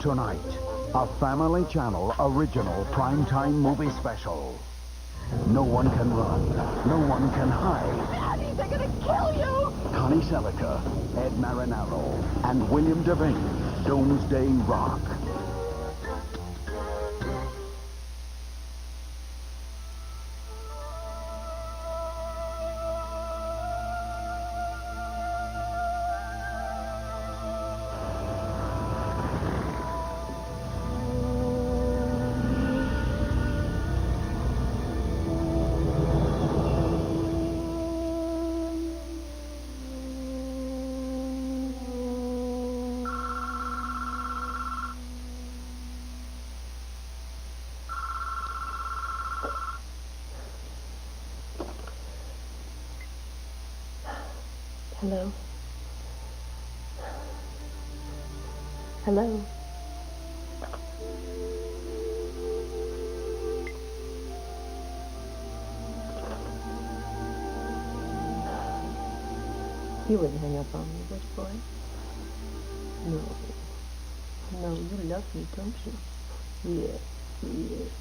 Tonight, a Family Channel original primetime movie special. No one can run. No one can hide. Daddy, they're gonna kill you! Connie Sellecca, Ed Marinaro, and William Devane, Doomsday Rock. Hello? Hello? You wouldn't hang up on me, would you, boy? No. No, you love me, don't you? Yes, yes.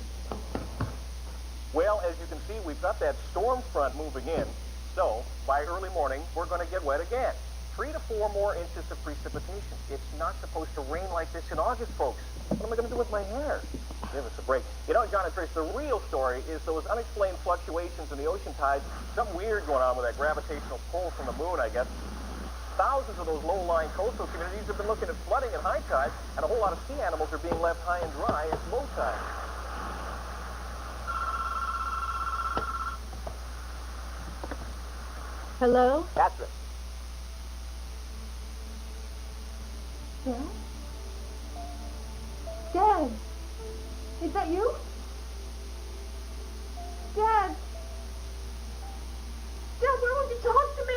Well, as you can see, we've got that storm front moving in. So, by early morning, we're going to get wet again. 3 to 4 more inches of precipitation. It's not supposed to rain like this in August, folks. What am I going to do with my hair? Give us a break. You know, John and Trish, the real story is those unexplained fluctuations in the ocean tides. Something weird going on with that gravitational pull from the moon, I guess. Thousands of those low-lying coastal communities have been looking at flooding at high tide, and a whole lot of sea animals are being left high and dry at low tide. Hello? Katherine. Dad? Dad? Is that you? Dad? Dad, why won't you talk to me?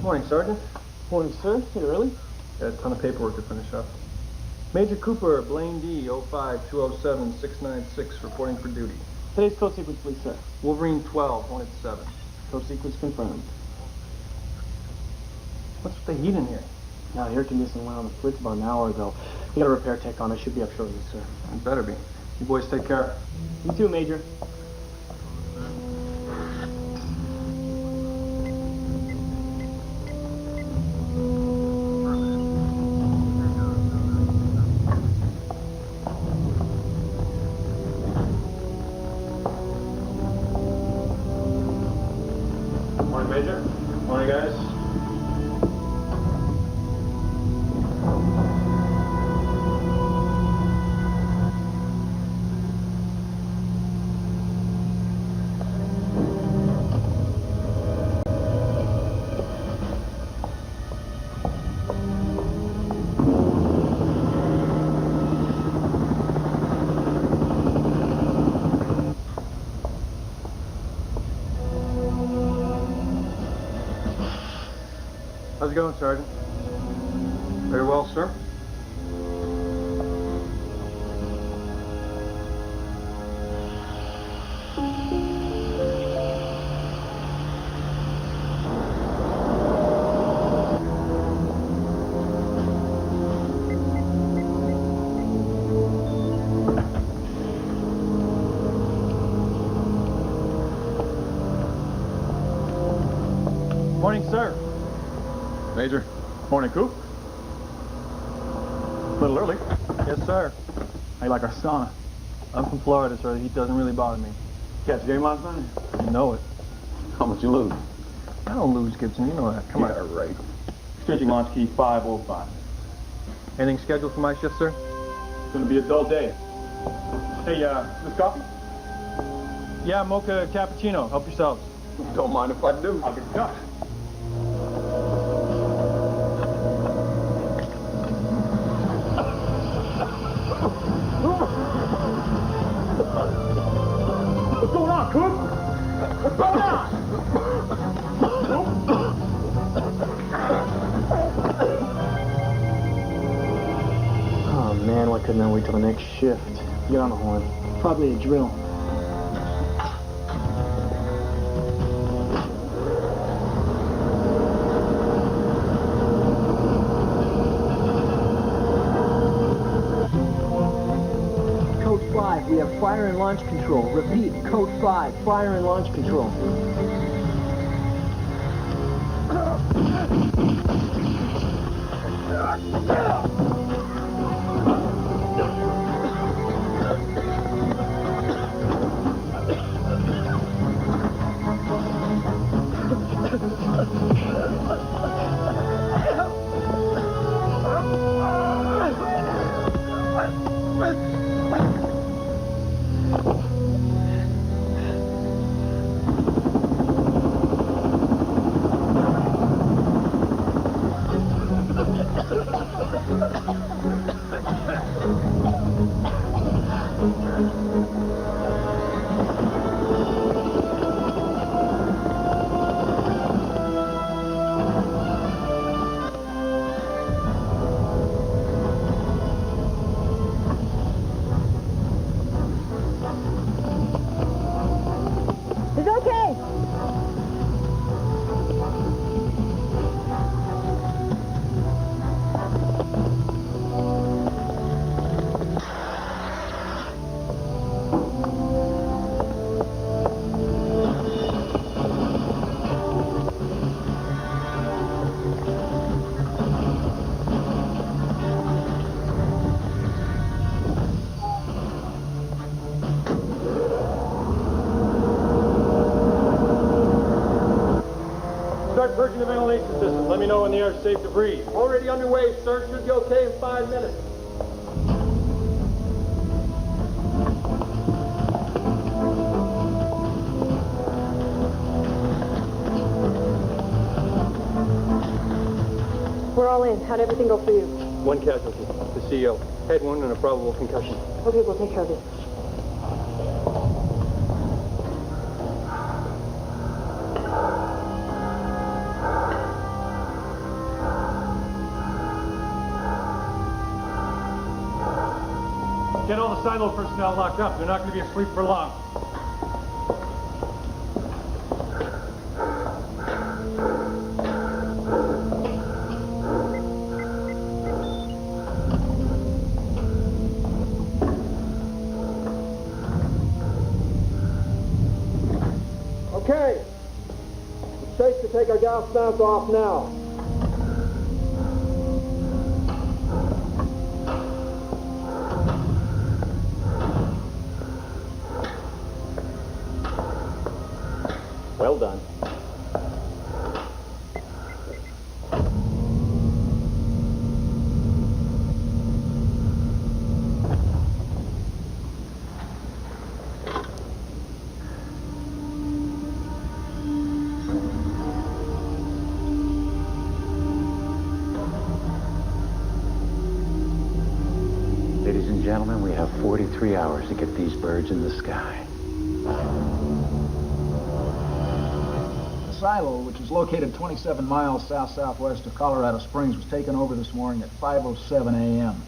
Morning, Sergeant. Morning, sir. You early? Got a ton of paperwork to finish up. Major Cooper, Blaine D, 05-207-696, reporting for duty. Today's code sequence, please, sir. Wolverine 12, Hornet 7. Code sequence confirmed. What's with the heat in here? Now, the air conditioning went on the fritz about an hour ago. We got a repair tech on. I should be up shortly, sir. It better be. You boys take care. You too, Major. Major. Morning, guys. How's it going, Sergeant? Very well, sir. Morning, sir. Major. Morning, Coop. A little early. Yes, sir. How you like our sauna? I'm from Florida, so the heat doesn't really bother me. Catch a game last night? You know it. How much you lose? I don't lose, Gibson. You know that. Come on. Yeah, right. Stretching launch key 505. Anything scheduled for my shift, sir? It's gonna be a dull day. Hey, this coffee? Yeah, mocha cappuccino. Help yourselves. Don't mind if I do. I'll get cut. What's going on, Coop? What's going on? Oh man, why couldn't I wait till the next shift? Get on the horn. Probably a drill. Code 5, we have fire and launch control. Repeat, Code 5, fire and launch control. It's okay. Start purging the ventilation system. Let me know when the air's safe to breathe. Already underway, sir. Should be okay in 5 minutes. We're all in. How'd everything go for you? One casualty. The CEO. Head wound and a probable concussion. Okay, we'll take care of it. Get all the silo personnel locked up. They're not going to be asleep for long. Okay. It's safe to take our gas mask off now. Well done. Ladies and gentlemen, we have 43 hours to get these birds in the sky. The silo, which is located 27 miles south-southwest of Colorado Springs, was taken over this morning at 5:07 a.m.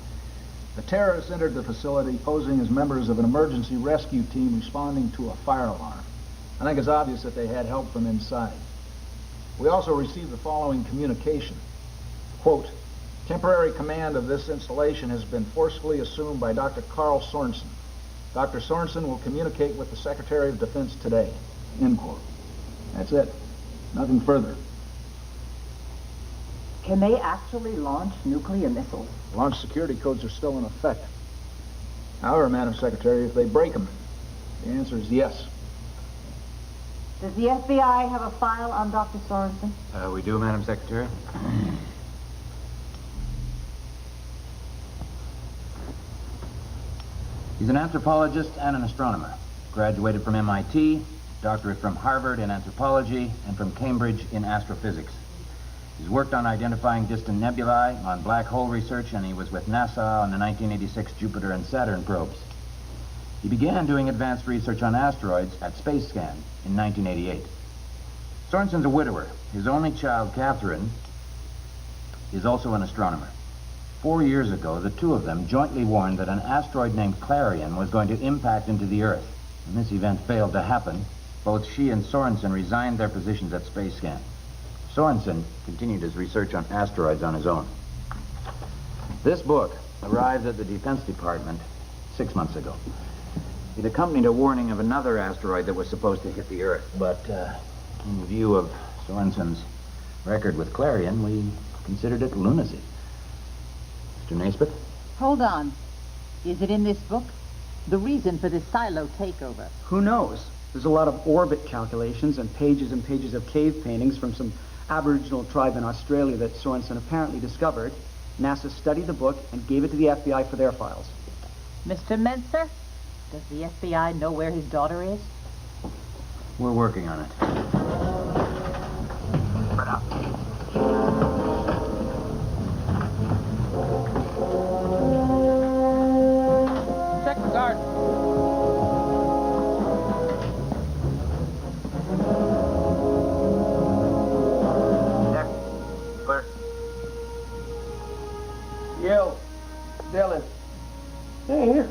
The terrorists entered the facility posing as members of an emergency rescue team responding to a fire alarm. I think it's obvious that they had help from inside. We also received the following communication. Quote, temporary command of this installation has been forcefully assumed by Dr. Karl Sorenson. Dr. Sorenson will communicate with the Secretary of Defense today. End quote. That's it. Nothing further. Can they actually launch nuclear missiles? Launch security codes are still in effect. However, Madam Secretary, if they break them, the answer is yes. Does the FBI have a file on Dr. Sorenson? We do, Madam Secretary. He's an anthropologist and an astronomer. Graduated from MIT, doctorate from Harvard in anthropology, and from Cambridge in astrophysics. He's worked on identifying distant nebulae, on black hole research, and he was with NASA on the 1986 Jupiter and Saturn probes. He began doing advanced research on asteroids at Space Scan in 1988. Sorenson's a widower. His only child, Katherine, is also an astronomer. 4 years ago, the two of them jointly warned that an asteroid named Clarion was going to impact into the Earth. When this event failed to happen, both she and Sorenson resigned their positions at Space Scan. Sorenson continued his research on asteroids on his own. This book arrived at the Defense Department 6 months ago. It accompanied a warning of another asteroid that was supposed to hit the Earth, but in view of Sorenson's record with Clarion, we considered it lunacy. Mr. Naismith? Hold on. Is it in this book? The reason for this silo takeover? Who knows? There's a lot of orbit calculations and pages of cave paintings from some Aboriginal tribe in Australia that Sorenson apparently discovered. NASA studied the book and gave it to the FBI for their files. Mr. Menzer, does the FBI know where his daughter is? We're working on it. Check the garden. Yo, Dillon. Hey, here.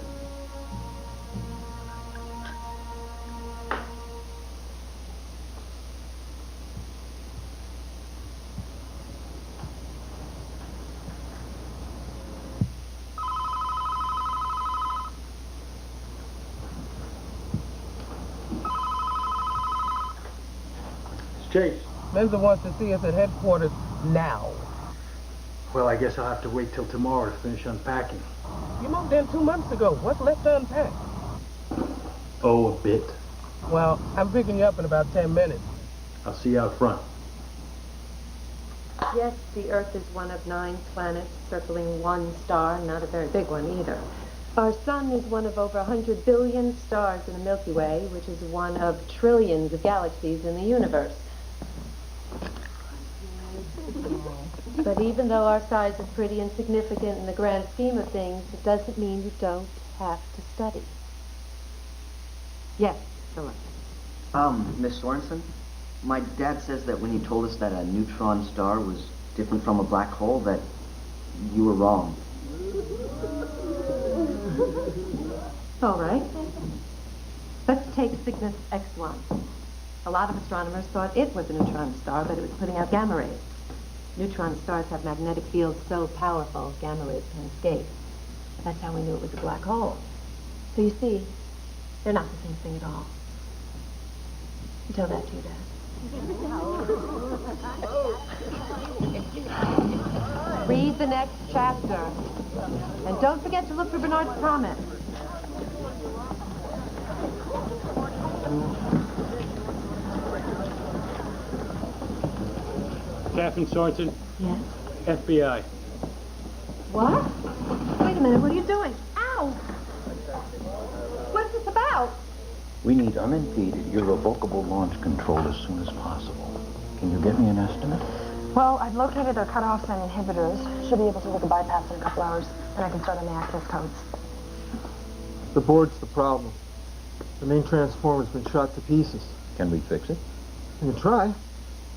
Chase. Menzer wants to see us at headquarters now. Well, I guess I'll have to wait till tomorrow to finish unpacking. You moved in 2 months ago. What's left to unpack? Oh, a bit. Well, I'm picking you up in about 10 minutes. I'll see you out front. Yes, the Earth is one of 9 planets circling one star, not a very big one either. Our sun is one of over 100 billion stars in the Milky Way, which is one of trillions of galaxies in the universe. But even though our size is pretty insignificant in the grand scheme of things, it doesn't mean you don't have to study. Yes, Philip. Miss Sorenson, my dad says that when he told us that a neutron star was different from a black hole, that you were wrong. All right. Let's take Cygnus X1. A lot of astronomers thought it was a neutron star, but it was putting out gamma rays. Neutron stars have magnetic fields so powerful, gamma rays can escape. That's how we knew it was a black hole. So you see, they're not the same thing at all. You tell that to your dad. Read the next chapter. And don't forget to look for Bernard's comment. Katherine Sorenson. Yes? FBI. What? Wait a minute, what are you doing? Ow! What's this about? We need unimpeded, irrevocable launch control as soon as possible. Can you get me an estimate? Well, I've located their cutoffs and inhibitors. Should be able to make a bypass in a couple hours, and I can start on the access codes. The board's the problem. The main transformer's been shot to pieces. Can we fix it? You can try.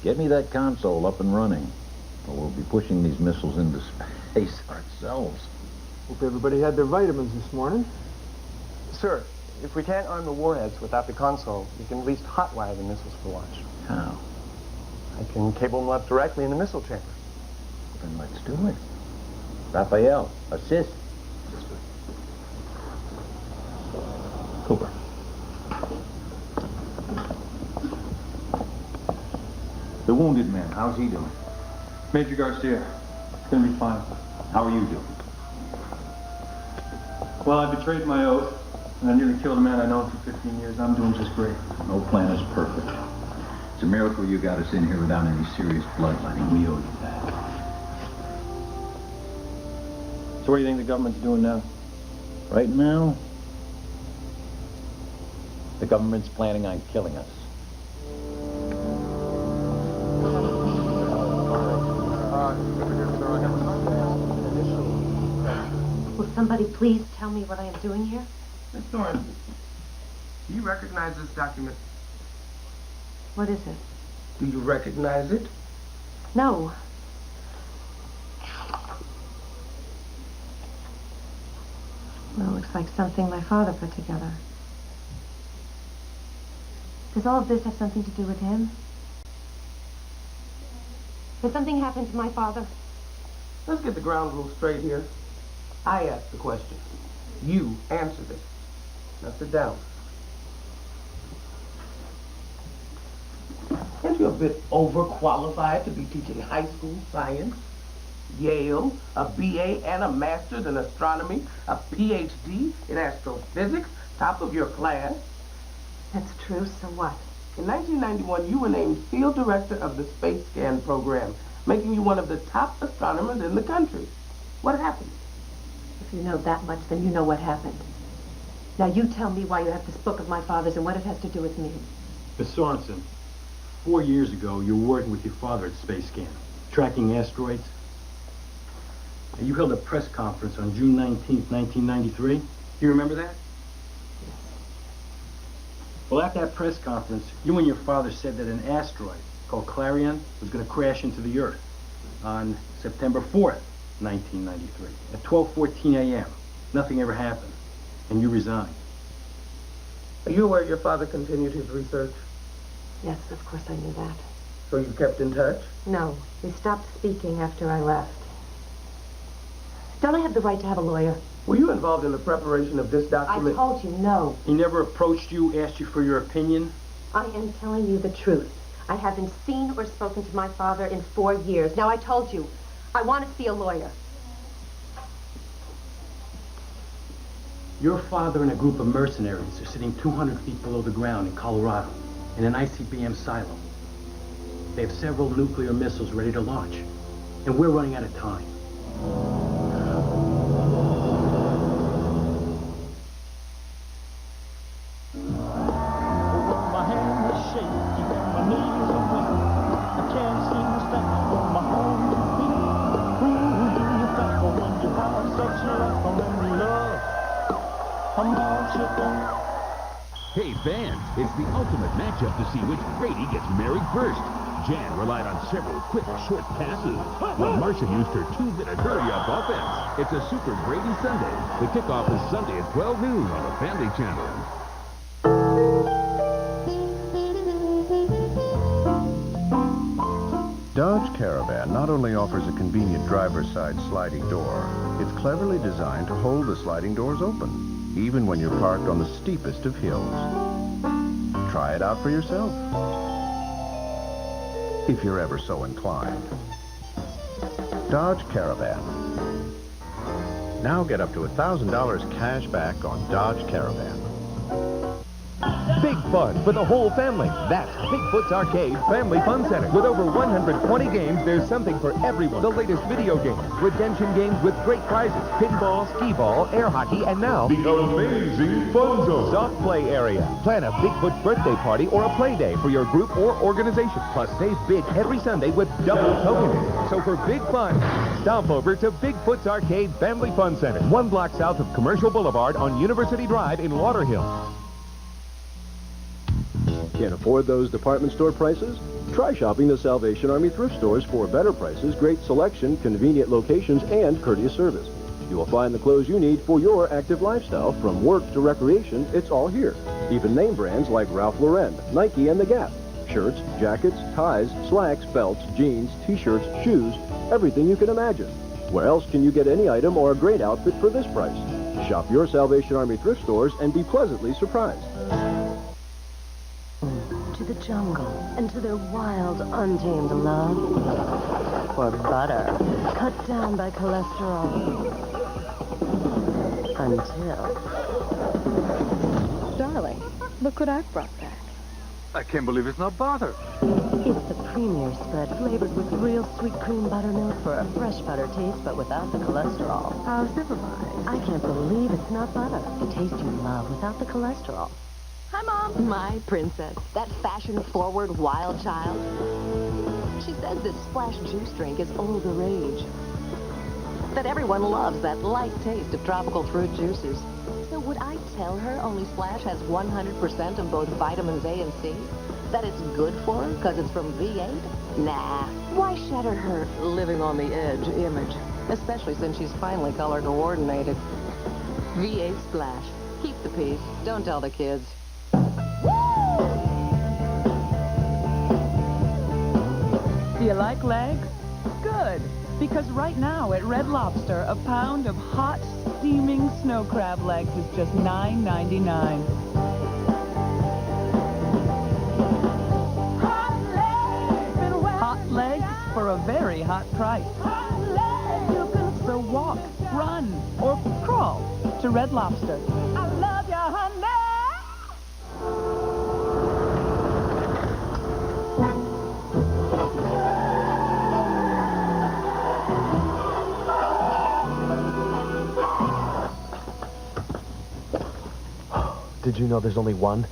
Get me that console up and running, or we'll be pushing these missiles into space ourselves. Hope everybody had their vitamins this morning. Sir, if we can't arm the warheads without the console, we can at least hotwire the missiles for launch. How? I can cable them up directly in the missile chamber. Then let's do it. Raphael, assist. Cooper. The wounded man, how's he doing? Major Garcia. It's gonna be fine. How are you doing? Well, I betrayed my oath, and I nearly killed a man I've known for 15 years. I'm doing just great. No plan is perfect. It's a miracle you got us in here without any serious bloodletting. We owe you that. So what do you think the government's doing now? Right now, the government's planning on killing us. Will somebody please tell me what I am doing here? Miss Sorenson, do you recognize this document? What is it? Do you recognize it? No. Well, it looks like something my father put together. Does all of this have something to do with him? Has something happened to my father? Let's get the ground rules straight here. I asked the question. You answered it. Now sit down. Aren't you a bit overqualified to be teaching high school science? Yale, a BA and a master's in astronomy, a PhD in astrophysics, top of your class. That's true, so what? In 1991, you were named field director of the space scan program, making you one of the top astronomers in the country. What happened? If you know that much, then you know what happened. Now you tell me why you have this book of my father's and what it has to do with me. Miss Sorenson, 4 years ago, you were working with your father at Space Scan, tracking asteroids. You held a press conference on June 19th, 1993. Do you remember that? Well, at that press conference, you and your father said that an asteroid called Clarion was going to crash into the Earth on September 4th, 1993, at 12:14 a.m. Nothing ever happened, and you resigned. Are you aware your father continued his research? Yes, of course I knew that. So you kept in touch? No, we stopped speaking after I left. Don't I have the right to have a lawyer? Were you involved in the preparation of this document? I told you no. He never approached you, asked you for your opinion? I am telling you the truth. I haven't seen or spoken to my father in 4 years. Now, I told you, I want to see a lawyer. Your father and a group of mercenaries are sitting 200 feet below the ground in Colorado, in an ICBM silo. They have several nuclear missiles ready to launch, and we're running out of time. Hey fans, it's the ultimate matchup to see which Brady gets married first. Jan relied on several quick, short passes, while Marsha used her 2-minute hurry-up offense. It's a Super Brady Sunday. The kickoff is Sunday at 12 noon on the Family Channel. Dodge Caravan not only offers a convenient driver's side sliding door, it's cleverly designed to hold the sliding doors open, even when you're parked on the steepest of hills. Try it out for yourself, if you're ever so inclined. Dodge Caravan. Now get up to $1,000 cash back on Dodge Caravan. Big fun for the whole family. That's Bigfoot's Arcade Family Fun Center. With over 120 games, there's something for everyone. The latest video games, redemption games with great prizes, pinball, skee-ball, air hockey, and now the amazing Fun Zone soft play area. Plan a Bigfoot birthday party or a play day for your group or organization. Plus, save big every Sunday with double tokens. So for big fun, stop over to Bigfoot's Arcade Family Fun Center, 1 block south of Commercial Boulevard on University Drive in Lauderhill. Can't afford those department store prices? Try shopping the Salvation Army thrift stores for better prices, great selection, convenient locations, and courteous service. You will find the clothes you need for your active lifestyle. From work to recreation, it's all here. Even name brands like Ralph Lauren, Nike, and The Gap. Shirts, jackets, ties, slacks, belts, jeans, t-shirts, shoes, everything you can imagine. Where else can you get any item or a great outfit for this price? Shop your Salvation Army thrift stores and be pleasantly surprised. To the jungle and to their wild, untamed love. butter. Cut down by cholesterol. Until... Darling, look what I've brought back. I can't believe it's not butter. It's the premier spread flavored with real sweet cream buttermilk for a fresh butter taste, but without the cholesterol. How civilized. I can't believe it's not butter. The taste you love without the cholesterol. Hi, Mom. My princess, that fashion-forward wild child. She says this Splash juice drink is all the rage. That everyone loves that light taste of tropical fruit juices. So would I tell her only Splash has 100% of both vitamins A and C? That it's good for her because it's from V8? Nah. Why shatter her living on the edge image? Especially since she's finally color coordinated. V8 Splash. Keep the peace. Don't tell the kids. Do you like legs? Good. Because right now at Red Lobster, a pound of hot, steaming snow crab legs is just $9.99. Hot legs for a very hot price. So walk, run, or crawl to Red Lobster. I love you, honey! Did you know there's only one?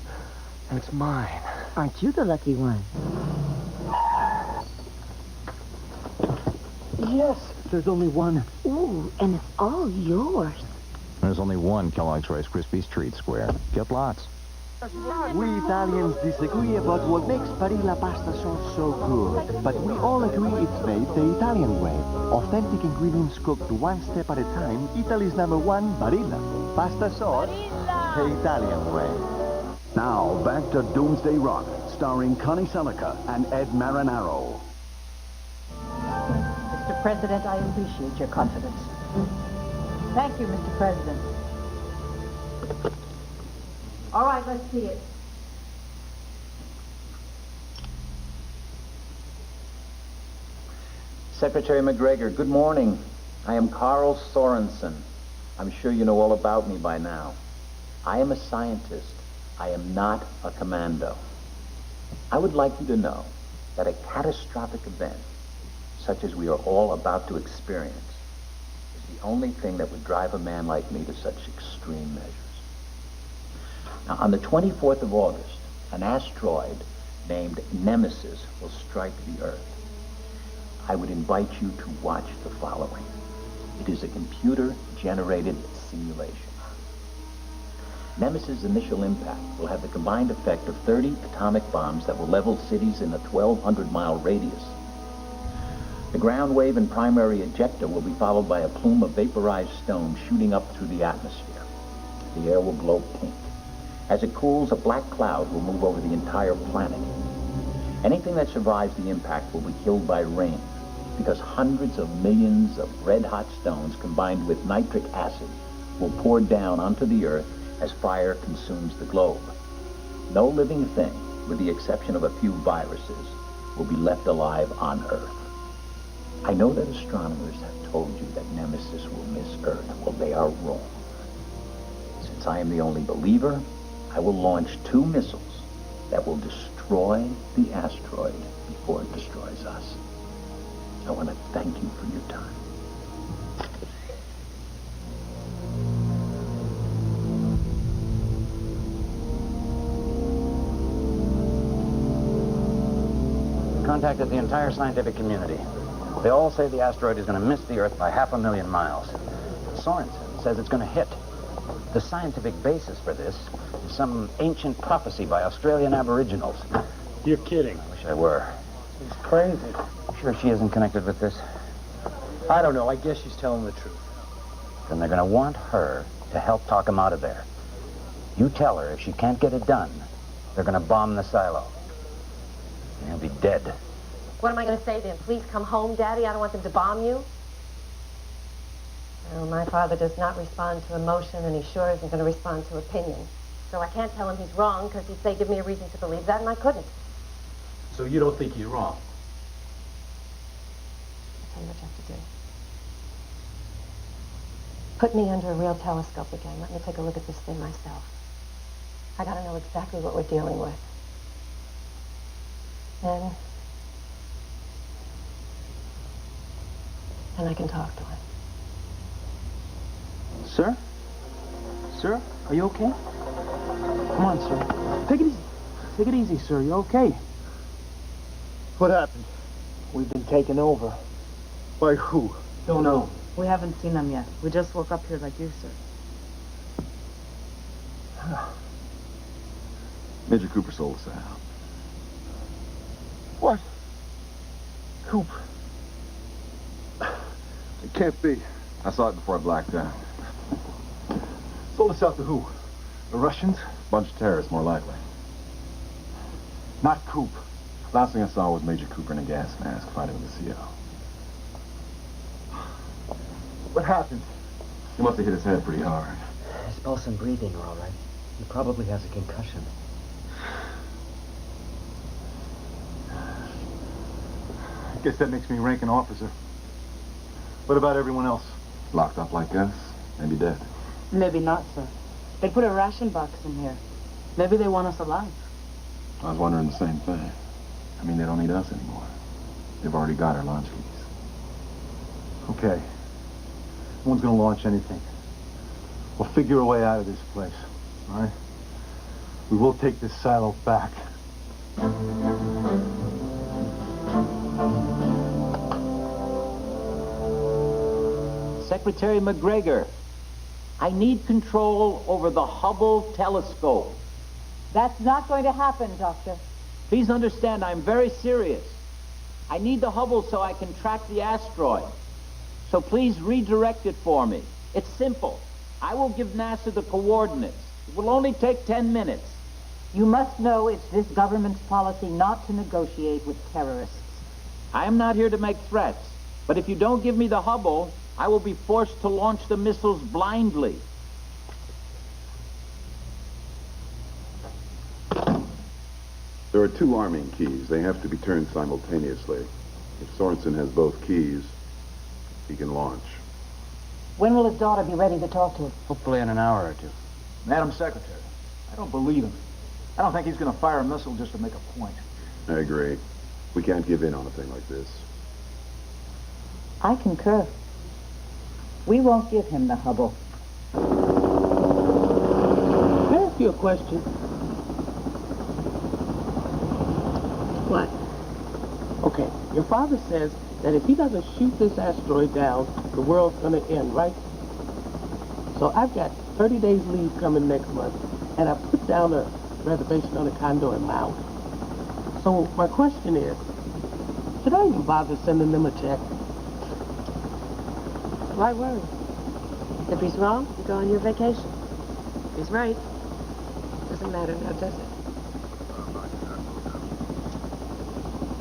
And it's mine. Aren't you the lucky one? Yes, there's only one. Ooh, and it's all yours. There's only one Kellogg's Rice Krispies treat square. Get lots. We Italians disagree about what makes Barilla pasta sauce so good, but we all agree it's made the Italian way. Authentic ingredients cooked one step at a time, Italy's #1 Barilla. Pasta sauce, the Italian way. Now, back to Doomsday Rock, starring Connie Sellecca and Ed Marinaro. Mr. President, I appreciate your confidence. Thank you, Mr. President. All right, let's see it. Secretary McGregor, good morning. I am Karl Sorenson. I'm sure you know all about me by now. I am a scientist. I am not a commando. I would like you to know that a catastrophic event, such as we are all about to experience, is the only thing that would drive a man like me to such extreme measures. Now, on the 24th of August, an asteroid named Nemesis will strike the Earth. I would invite you to watch the following. It is a computer-generated simulation. Nemesis' initial impact will have the combined effect of 30 atomic bombs that will level cities in a 1,200-mile radius. The ground wave and primary ejecta will be followed by a plume of vaporized stone shooting up through the atmosphere. The air will glow pink. As it cools, a black cloud will move over the entire planet. Anything that survives the impact will be killed by rain, because hundreds of millions of red-hot stones combined with nitric acid will pour down onto the Earth as fire consumes the globe. No living thing, with the exception of a few viruses, will be left alive on Earth. I know that astronomers have told you that Nemesis will miss Earth. Well, they are wrong. Since I am the only believer, I will launch 2 missiles that will destroy the asteroid before it destroys us. I want to thank you for your time. Contacted the entire scientific community. They all say the asteroid is going to miss the Earth by 500,000 miles. Sorenson says it's going to hit. The scientific basis for this is some ancient prophecy by Australian Aboriginals. You're kidding. I wish I were. He's crazy. Sure she isn't connected with this? I don't know. I guess she's telling the truth. Then they're going to want her to help talk him out of there. You tell her if she can't get it done, they're going to bomb the silo. And he'll be dead. What am I going to say to him? Please come home, Daddy. I don't want them to bomb you. Well, my father does not respond to emotion, and he sure isn't going to respond to opinion. So I can't tell him he's wrong, because he'd say, give me a reason to believe that, and I couldn't. So you don't think he's wrong? research I have to do. Put me under a real telescope again. Let me take a look at this thing myself. I gotta know exactly what we're dealing with. Then I can talk to him. Sir? Sir, are you okay? Come on, sir. Take it easy. Take it easy, sir. You okay? What happened? We've been taken over. By who? Don't know. We haven't seen them yet. We just woke up here like you, sir. Major Cooper sold us out. What? Coop? It can't be. I saw it before I blacked out. Sold us out to who? The Russians? Bunch of terrorists, more likely. Not Coop. Last thing I saw was Major Cooper in a gas mask fighting with the CO. What happened? He must have hit his head pretty hard. His pulse and breathing are all right. He probably has a concussion. I guess that makes me ranking officer. What about everyone else? Locked up like us, maybe dead. Maybe not, sir. They put a ration box in here. Maybe they want us alive. I was wondering the same thing. I mean, they don't need us anymore. They've already got our launch keys. Okay. No one's gonna launch anything. We'll figure a way out of this place, all right? We will take this silo back. Secretary McGregor, I need control over the Hubble telescope. That's not going to happen, Doctor. Please understand, I'm very serious. I need the Hubble so I can track the asteroid. So please redirect it for me. It's simple. I will give NASA the coordinates. It will only take 10 minutes. You must know it's this government's policy not to negotiate with terrorists. I am not here to make threats, but if you don't give me the Hubble, I will be forced to launch the missiles blindly. There are two arming keys. They have to be turned simultaneously. If Sorenson has both keys, he can launch. When will his daughter be ready to talk to him? Hopefully in an hour or two. Madam Secretary, I don't believe him. I don't think he's going to fire a missile just to make a point. I agree. We can't give in on a thing like this. I concur. We won't give him the Hubble. Can I ask you a question? What? Okay, your father says that if he doesn't shoot this asteroid down, the world's gonna end, right? So I've got 30 days leave coming next month, and I put down a reservation on a condo in Maui. So my question is, should I even bother sending them a check? Why worry? If he's wrong, you go on your vacation. If he's right, doesn't matter now, does it?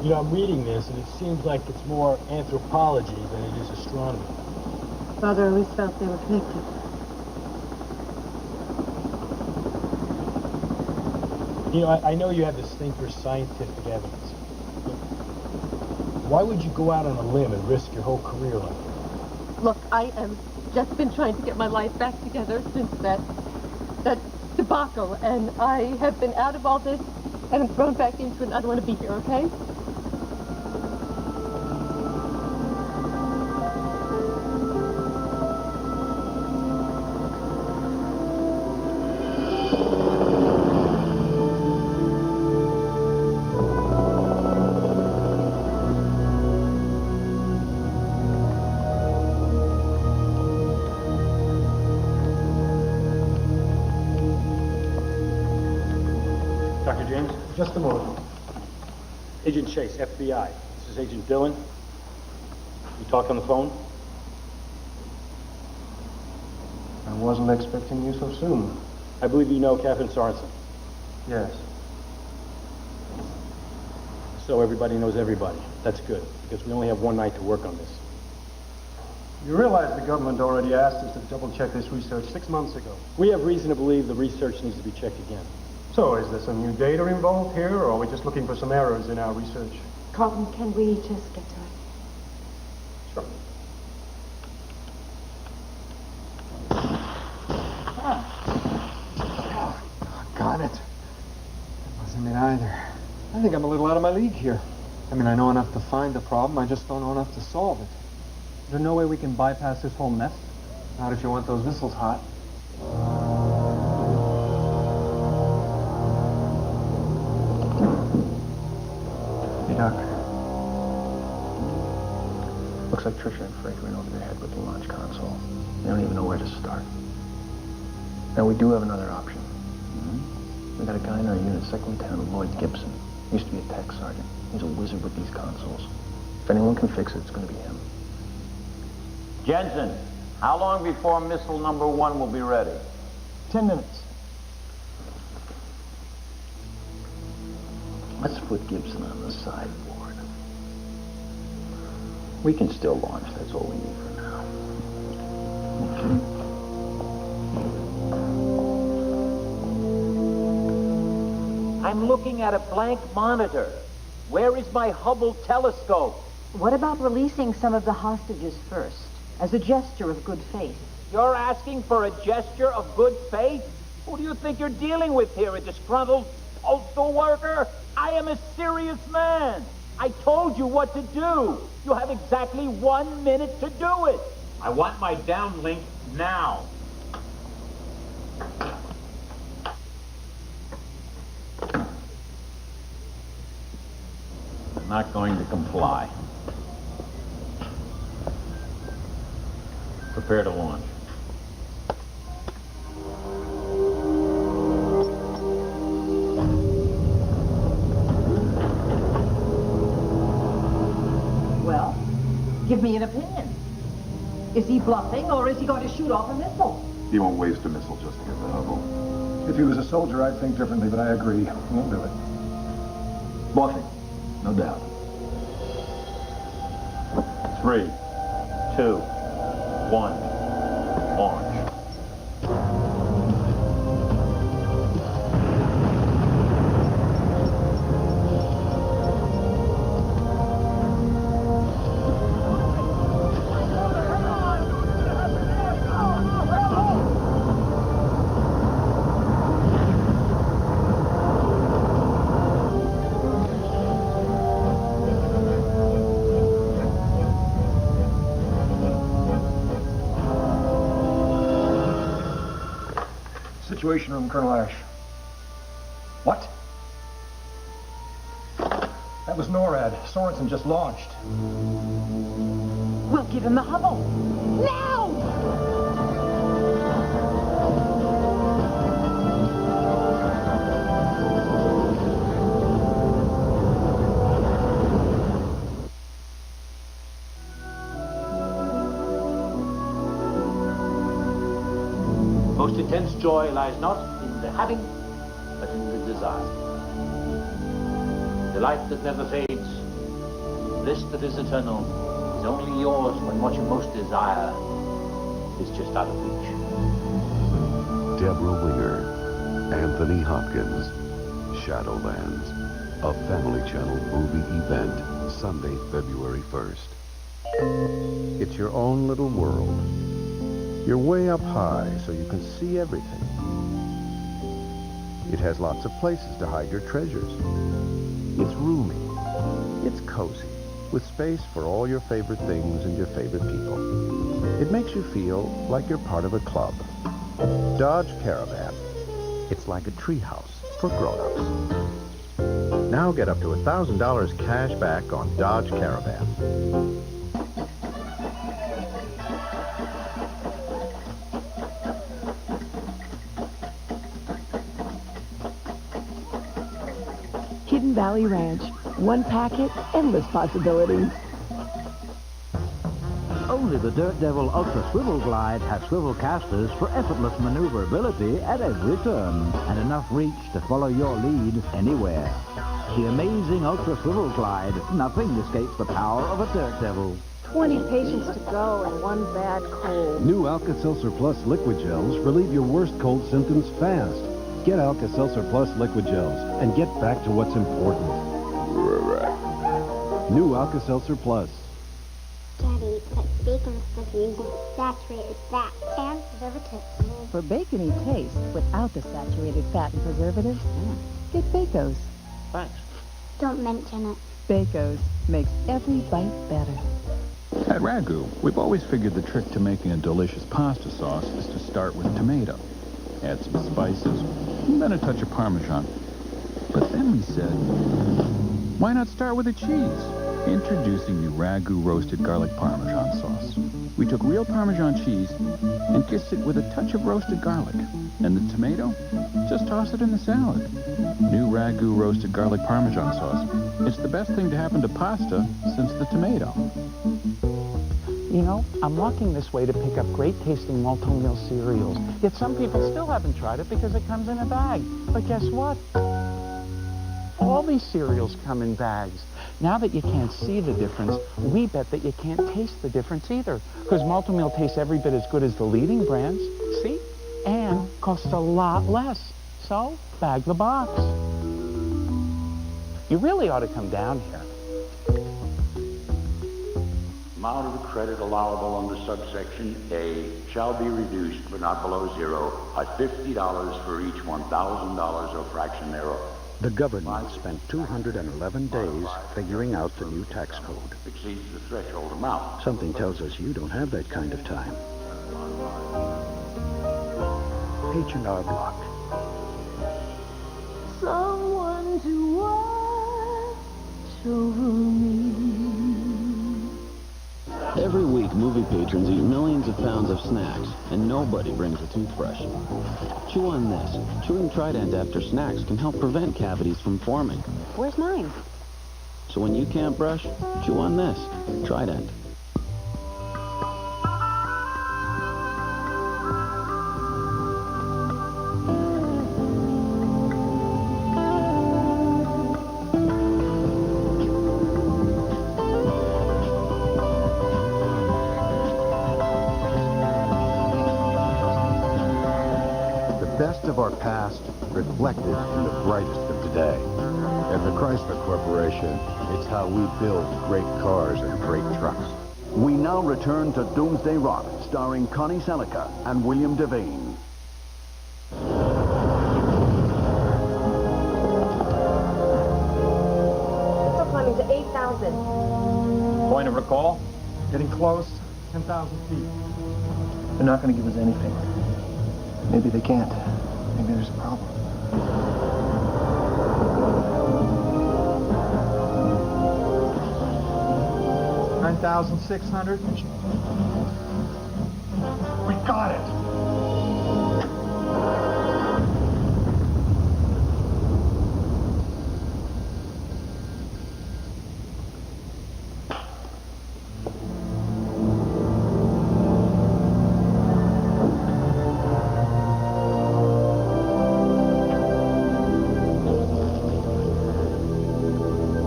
You know, I'm reading this, and it seems like it's more anthropology than it is astronomy. Father always felt they were connected. You know, I know you have this thing for scientific evidence. But why would you go out on a limb and risk your whole career like that? Look, I am just been trying to get my life back together since that debacle, and I have been out of all this, and I'm thrown back into it, and I don't want to be here, okay? Dr. James? Just a moment. Agent Chase, FBI. This is Agent Dillon. You talked on the phone? I wasn't expecting you so soon. I believe you know Katherine Sorenson. Yes. So everybody knows everybody. That's good, because we only have one night to work on this. You realize the government already asked us to double-check this research 6 months ago. We have reason to believe the research needs to be checked again. So is there some new data involved here, or are we just looking for some errors in our research? Carlton, can we just get to it? Sure. think I'm a little out of my league here. I mean, I know enough to find the problem, I just don't know enough to solve it. Is there no way we can bypass this whole mess? Not if you want those missiles hot. Hey, Doc. Looks like Trisha and Frank ran over their head with the launch console. They don't even know where to start. Now, we do have another option. We got a guy in our unit, Second Lieutenant Lloyd Gibson. Used to be a tech sergeant. He's a wizard with these consoles. If anyone can fix it, it's going to be him. Jensen, how long before missile number 1 will be ready? 10 minutes. Let's put Gibson on the sideboard. We can still launch. That's all we need for now. I'm looking at a blank monitor. Where is my Hubble telescope? What about releasing some of the hostages first, as a gesture of good faith? You're asking for a gesture of good faith? Who do you think you're dealing with here, a disgruntled postal worker? I am a serious man. I told you what to do. You have exactly 1 minute to do it. I want my downlink now. I'm not going to comply. Prepare to launch. Well, give me an opinion. Is he bluffing, or is he going to shoot off a missile? He won't waste a missile just to get the Hubble. If he was a soldier, I'd think differently, but I agree. He won't do it. Bluffing, no doubt. 3, 2, 1, launch. Situation room, Colonel Ash. What? That was NORAD. Sorenson just launched. We'll give him the Hubble. Now! Most intense joy lies not in the having, but in the desire. Delight that never fades, bliss that is eternal, is only yours when what you most desire is just out of reach. Deborah Winger, Anthony Hopkins, Shadowlands, a Family Channel movie event, Sunday, February 1st. It's your own little world. You're way up high, so you can see everything. It has lots of places to hide your treasures. It's roomy. It's cozy, with space for all your favorite things and your favorite people. It makes you feel like you're part of a club. Dodge Caravan. It's like a treehouse for grown-ups. Now get up to $1,000 cash back on Dodge Caravan. Hidden Valley Ranch. One packet, endless possibilities. Only the Dirt Devil Ultra Swivel Glide has swivel casters for effortless maneuverability at every turn and enough reach to follow your lead anywhere. The amazing Ultra Swivel Glide. Nothing escapes the power of a Dirt Devil. 20 patients to go and one bad cold. New Alka-Seltzer Plus liquid gels relieve your worst cold symptoms fast. Get Alka-Seltzer Plus liquid gels and get back to what's important. New Alka-Seltzer Plus. Daddy, but bacon stuff uses saturated fat and preservatives. For bacony taste without the saturated fat and preservatives, get Bacos. Thanks. Don't mention it. Baco's makes every bite better. At Ragu, we've always figured the trick to making a delicious pasta sauce is to start with tomato. Add some spices, and then a touch of Parmesan. But then we said, why not start with a cheese? Introducing the Ragu roasted garlic Parmesan sauce. We took real Parmesan cheese and kissed it with a touch of roasted garlic. And the tomato? Just toss it in the salad. New Ragu roasted garlic Parmesan sauce. It's the best thing to happen to pasta since the tomato. You know, I'm walking this way to pick up great-tasting multi-meal cereals. Yet some people still haven't tried it because it comes in a bag. But guess what? All these cereals come in bags. Now that you can't see the difference, we bet that you can't taste the difference either. Because multi-meal tastes every bit as good as the leading brands. See? And costs a lot less. So, bag the box. You really ought to come down here. Amount of the credit allowable under subsection A shall be reduced, but not below zero, by $50 for each $1,000 or fraction thereof. The government spent 211 days figuring out the new tax code. Exceeds the threshold amount. Something tells us you don't have that kind of time. H&R Block. Someone to watch over me. Every week, movie patrons eat millions of pounds of snacks, and nobody brings a toothbrush. Chew on this. Chewing Trident after snacks can help prevent cavities from forming. Where's mine? So when you can't brush, chew on this. Trident. Of our past reflected in the brightest of today. At the Chrysler Corporation, it's how we build great cars and great trucks. We now return to Doomsday Rock, starring Connie Sellecca and William Devane. Still climbing to 8,000. Point of recall? Getting close. 10,000 feet. They're not going to give us anything. Maybe they can't. Maybe there's a problem. $9,600. We got it.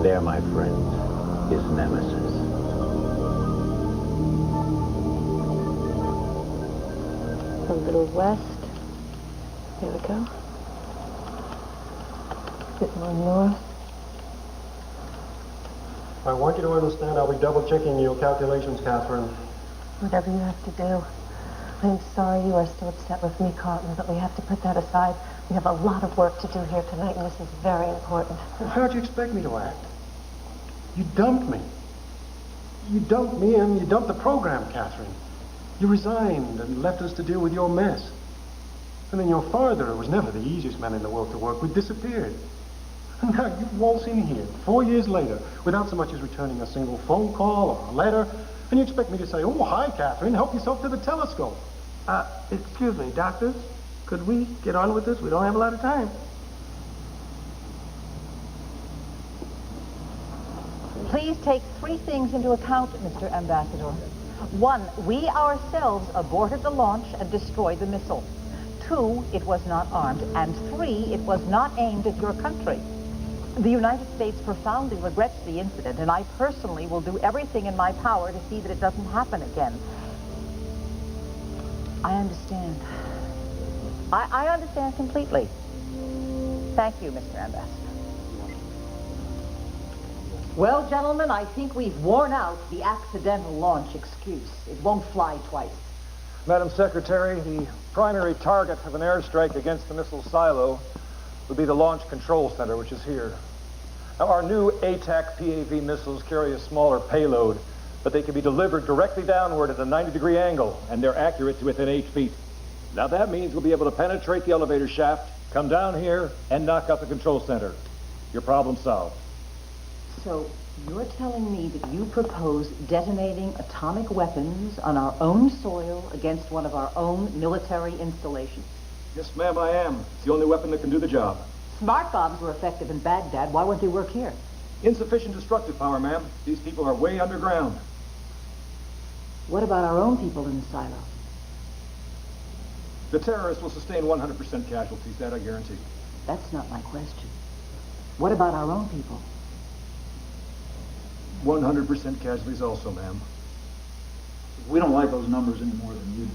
There, my friend, is Nemesis. A little west. There we go. A bit more north. I want you to understand I'll be double-checking your calculations, Katherine. Whatever you have to do. I'm sorry you are still upset with me, Carlton, but we have to put that aside. We have a lot of work to do here tonight, and this is very important. Well, how'd you expect me to act? You dumped me. You dumped me and you dumped the program, Katherine. You resigned and left us to deal with your mess. And then your father, who was never the easiest man in the world to work with, disappeared. And now you waltz in here, 4 years later, without so much as returning a single phone call or a letter, and you expect me to say, oh, hi, Katherine, help yourself to the telescope. Excuse me, doctors, could we get on with this? We don't have a lot of time. Please take three things into account, Mr. Ambassador. One, we ourselves aborted the launch and destroyed the missile. Two, it was not armed. And three, it was not aimed at your country. The United States profoundly regrets the incident, and I personally will do everything in my power to see that it doesn't happen again. I understand. I understand completely. Thank you, Mr. Ambassador. Well, gentlemen, I think we've worn out the accidental launch excuse. It won't fly twice. Madam Secretary, the primary target of an airstrike against the missile silo would be the Launch Control Center, which is here. Now, our new ATAC PAV missiles carry a smaller payload, but they can be delivered directly downward at a 90-degree angle, and they're accurate to within 8 feet. Now, that means we'll be able to penetrate the elevator shaft, come down here, and knock out the control center. Your problem solved. So, you're telling me that you propose detonating atomic weapons on our own soil against one of our own military installations? Yes, ma'am, I am. It's the only weapon that can do the job. Smart bombs were effective in Baghdad. Why won't they work here? Insufficient destructive power, ma'am. These people are way underground. What about our own people in the silo? The terrorists will sustain 100% casualties, that I guarantee. That's not my question. What about our own people? 100% casualties also, ma'am. We don't like those numbers any more than you do.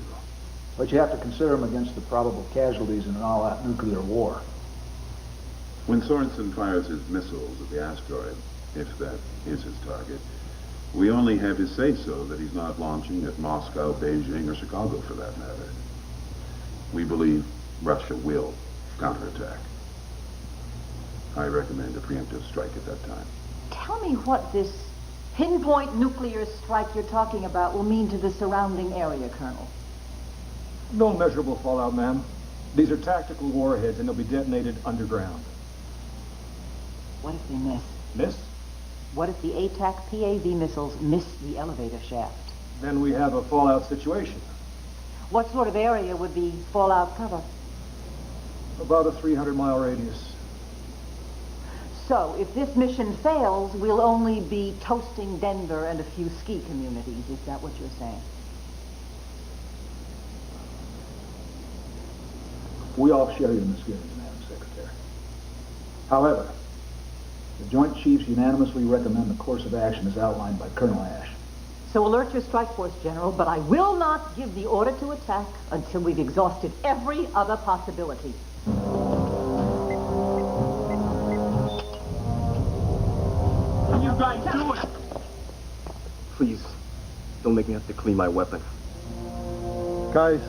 But you have to consider them against the probable casualties in an all-out nuclear war. When Sorenson fires his missiles at the asteroid, if that is his target, we only have his say-so that he's not launching at Moscow, Beijing, or Chicago for that matter. We believe Russia will counterattack. I recommend a preemptive strike at that time. Tell me what this pinpoint nuclear strike you're talking about will mean to the surrounding area, Colonel. No measurable fallout, ma'am. These are tactical warheads, and they'll be detonated underground. What if they miss? Miss? What if the ATAC PAV missiles miss the elevator shaft? Then we have a fallout situation. What sort of area would the fallout cover? About a 300-mile radius. So, if this mission fails, we'll only be toasting Denver and a few ski communities. Is that what you're saying? We all share your misgivings, Madam Secretary. However, the Joint Chiefs unanimously recommend the course of action as outlined by Colonel Ash. So alert your strike force, General, but I will not give the order to attack until we've exhausted every other possibility. What are you guys doing? Please, don't make me have to clean my weapon. Guys,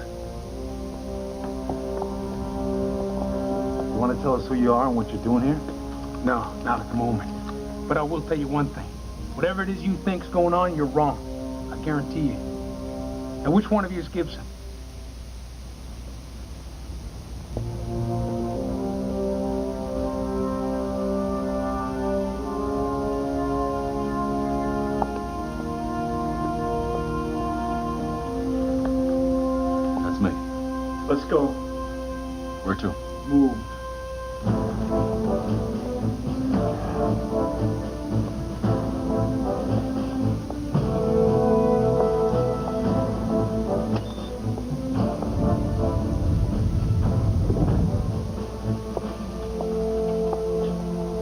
you want to tell us who you are and what you're doing here? No, not at the moment. But I will tell you one thing. Whatever it is you think's going on, you're wrong. I guarantee you. Now, which one of you is Gibson? That's me. Let's go. Where to? Move.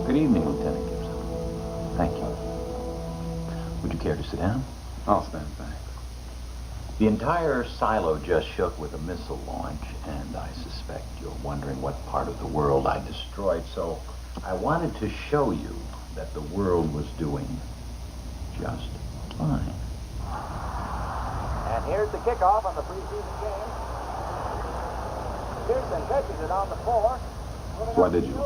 Good evening, Lieutenant Gibson. Thank you. Would you care to sit down? I'll stand, thanks. The entire silo just shook with a missile launch, and I suspect you're wondering what part of the world I destroyed, so I wanted to show you that the world was doing just fine. And here's the kickoff on the preseason game. Pearson catches it on the 4. Why did you?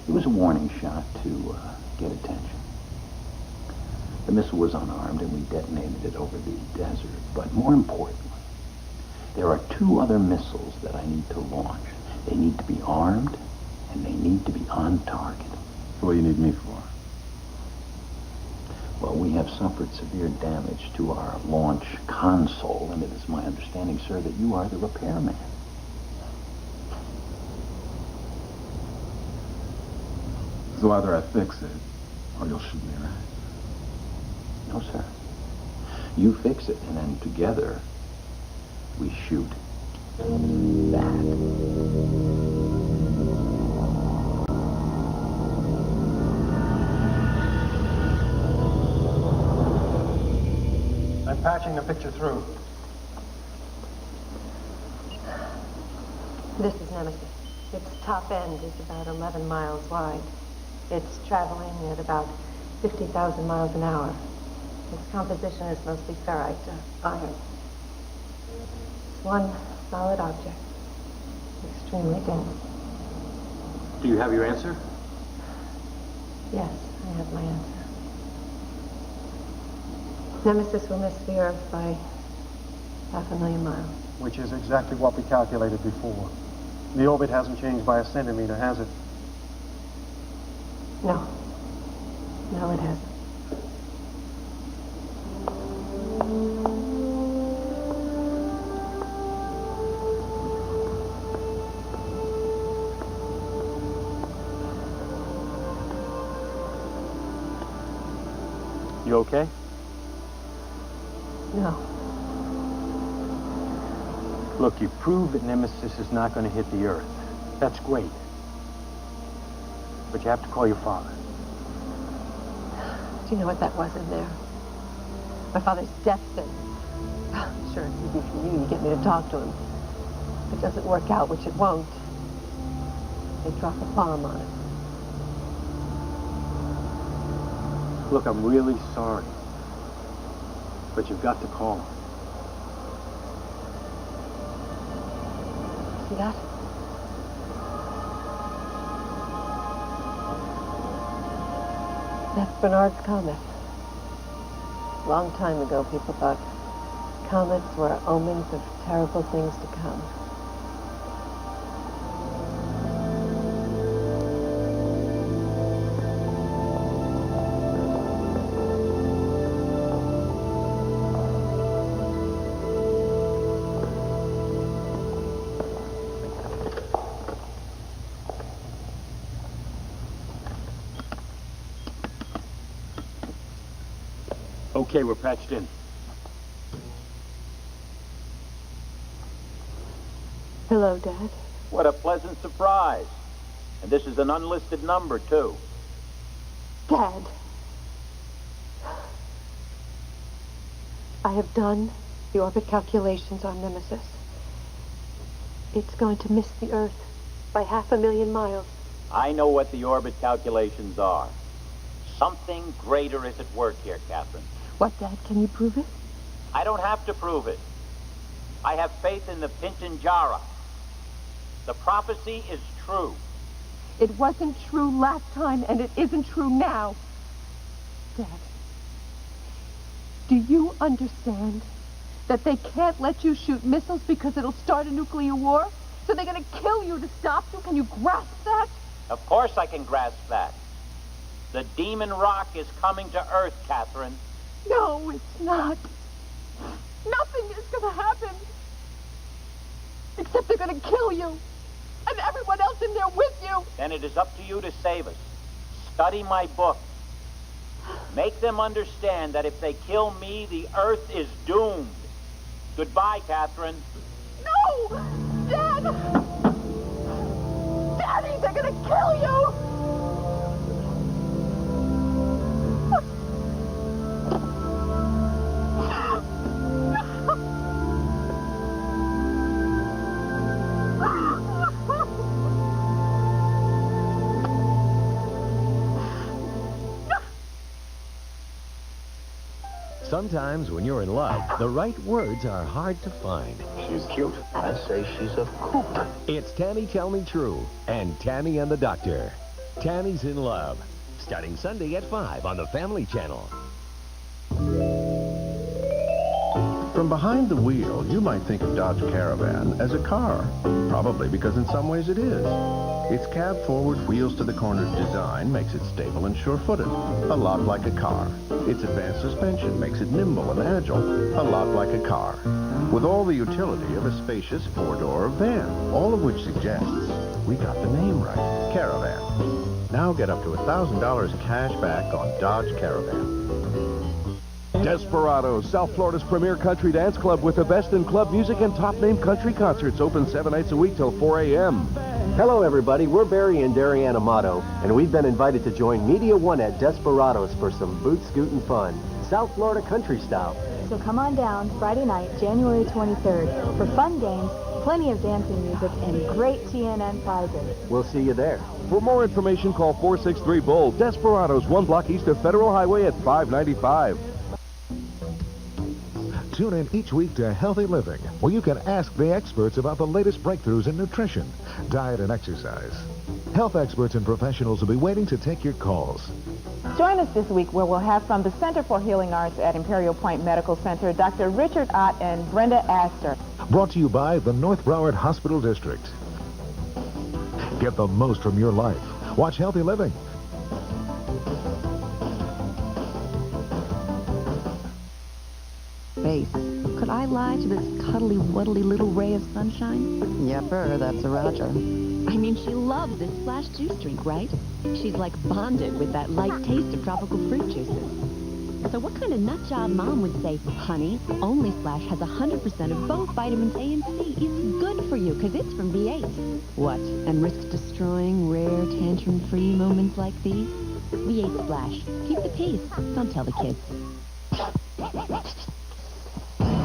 It was a warning shot to get attention. The missile was unarmed, and we detonated it over the desert. But more importantly, there are 2 other missiles that I need to launch. They need to be armed, and they need to be on target. What do you need me for? Well, we have suffered severe damage to our launch console, and it is my understanding, sir, that you are the repairman. So either I fix it, or you'll shoot me, right? No, sir. You fix it, and then together, we shoot that. I'm patching the picture through. This is Nemesis. Its top end is about 11 miles wide. It's traveling at about 50,000 miles an hour. Its composition is mostly ferrite, iron. It's one solid object, extremely dense. Do you have your answer? Yes, I have my answer. Nemesis will miss the Earth by 500,000 miles. Which is exactly what we calculated before. The orbit hasn't changed by a centimeter, has it? No. No, it hasn't. You okay? No. Look, you proved that Nemesis is not going to hit the Earth. That's great. But you have to call your father. Do you know what that was in there? My father's death sentence. Sure, it's easy for you to get me to talk to him. If it doesn't work out, which it won't, they drop a bomb on it. Look, I'm really sorry. But you've got to call him. See that? That's Bernard's comet. A long time ago, people thought comets were omens of terrible things to come. Okay, we're patched in. Hello, Dad. What a pleasant surprise. And this is an unlisted number, too. Dad. I have done the orbit calculations on Nemesis. It's going to miss the Earth by 500,000 miles. I know what the orbit calculations are. Something greater is at work here, Katherine. What, Dad? Can you prove it? I don't have to prove it. I have faith in the Pintinjara. The prophecy is true. It wasn't true last time, and it isn't true now. Dad, do you understand that they can't let you shoot missiles because it'll start a nuclear war? So they're going to kill you to stop you? Can you grasp that? Of course I can grasp that. The demon rock is coming to Earth, Katherine. No, it's not. Nothing is going to happen. Except they're going to kill you. And everyone else in there with you. Then it is up to you to save us. Study my book. Make them understand that if they kill me, the Earth is doomed. Goodbye, Katherine. No! Dad! Daddy, they're going to kill you! Sometimes when you're in love, the right words are hard to find. She's cute. I say she's a coop. It's Tammy Tell Me True and Tammy and the Doctor. Tammy's in Love. Starting Sunday at 5 on the Family Channel. From behind the wheel, you might think of Dodge Caravan as a car. Probably because in some ways it is. Its cab-forward, wheels-to-the-corners design makes it stable and sure-footed, a lot like a car. Its advanced suspension makes it nimble and agile, a lot like a car. With all the utility of a spacious four-door van, all of which suggests we got the name right, Caravan. Now get up to $1,000 cash back on Dodge Caravan. Desperados, South Florida's premier country dance club with the best in club music and top-name country concerts, open 7 nights a week till 4 a.m. Hello, everybody. We're Barry and Darian Amato, and we've been invited to join Media One at Desperados for some boot-scootin' fun, South Florida country style. So come on down Friday night, January 23rd, for fun games, plenty of dancing music, and great TNN prizes. We'll see you there. For more information, call 463-BULL. Desperados, 1 block east of Federal Highway at 595. Tune in each week to Healthy Living, where you can ask the experts about the latest breakthroughs in nutrition, diet, and exercise. Health experts and professionals will be waiting to take your calls. Join us this week where we'll have from the Center for Healing Arts at Imperial Point Medical Center, Dr. Richard Ott and Brenda Astor. Brought to you by the North Broward Hospital District. Get the most from your life. Watch Healthy Living. Face. Could I lie to this cuddly, wuddly little ray of sunshine? Yepper, that's a Roger. I mean, she loves this Splash juice drink, right? She's like bonded with that light taste of tropical fruit juices. So what kind of nut job mom would say, honey, only Splash has 100% of both vitamins A and C. It's good for you because it's from V8. What, and risks destroying rare, tantrum-free moments like these? V8 Splash. Keep the peace. Don't tell the kids.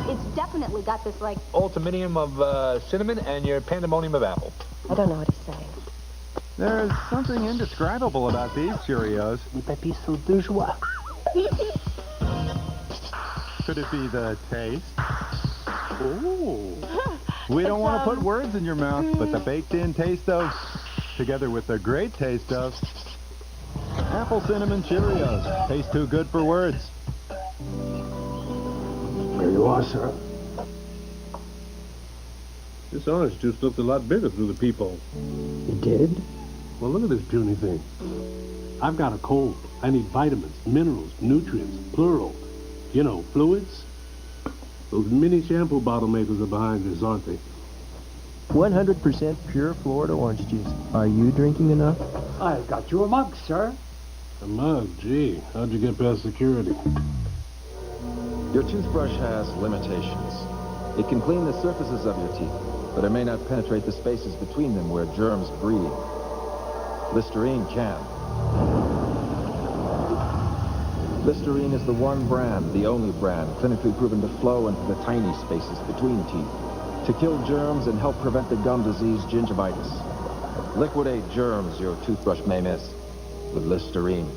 It's definitely got this, like... Ultiminium of cinnamon and your pandemonium of apple. I don't know what he's saying. There's something indescribable about these Cheerios. Pepe so bourgeois. Could it be the taste? Ooh. We don't want to put words in your mouth, but the baked-in taste of, together with the great taste of, apple cinnamon Cheerios. Taste too good for words. Here you are, sir. This orange juice looked a lot bigger through the peephole. You did? Well, look at this puny thing. I've got a cold. I need vitamins, minerals, nutrients, plural. You know, fluids. Those mini shampoo bottle makers are behind this, aren't they? 100% pure Florida orange juice. Are you drinking enough? I got you a mug, sir. A mug? Gee, how'd you get past security? Your toothbrush has limitations. It can clean the surfaces of your teeth, but it may not penetrate the spaces between them where germs breed. Listerine can. Listerine is the one brand, the only brand, clinically proven to flow into the tiny spaces between teeth, to kill germs and help prevent the gum disease gingivitis. Liquidate germs your toothbrush may miss with Listerine.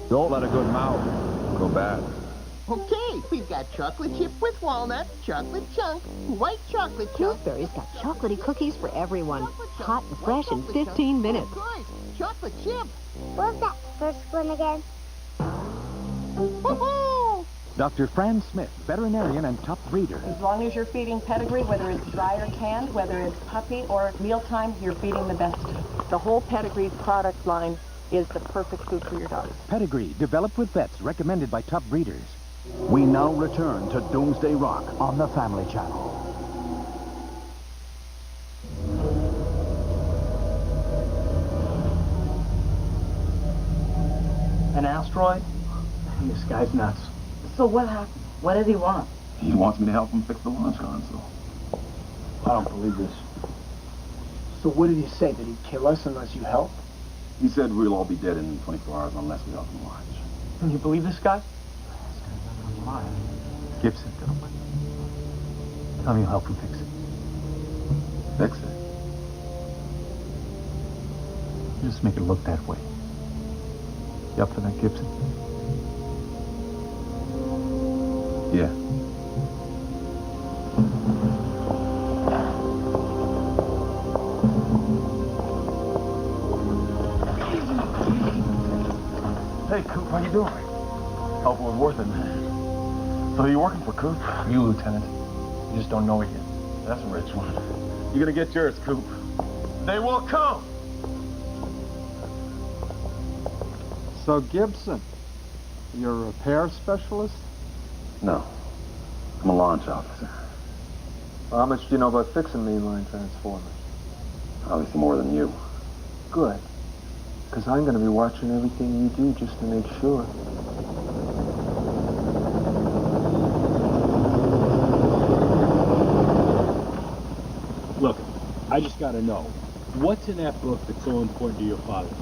Don't let a good mouth go bad. Okay, we've got chocolate chip with walnut, chocolate chunk, white chocolate chunk. Pillsbury's got chocolatey cookies for everyone. Hot and fresh in 15 minutes. Good. Chocolate chip. What was that first one again? Woohoo! Dr. Fran Smith, veterinarian and top breeder. As long as you're feeding pedigree, whether it's dry or canned, whether it's puppy or mealtime, you're feeding the best. The whole pedigree product line is the perfect food for your dog. Pedigree, developed with vets, recommended by top breeders. We now return to Doomsday Rock on the Family Channel. An asteroid? This guy's nuts. So what happened? What did he want? He wants me to help him fix the launch console. I don't believe this. So what did he say? Did he kill us unless you help? He said we'll all be dead in 24 hours unless we help him launch. And you believe this guy? Gibson, tell me you'll help him fix it. Fix it? Just make it look that way. You up for that, Gibson? Yeah. Hey, Coop, how you doing? Hope it was worth it. So you're working for Coop? You, Lieutenant. You just don't know it yet. That's a rich one. You're gonna get yours, Coop. They will come! So, Gibson, you're a repair specialist? No. I'm a launch officer. Well, how much do you know about fixing mainline transformers? Obviously more than you. Good. Because I'm going to be watching everything you do just to make sure. Look, I just gotta know, what's in that book that's so important to your father?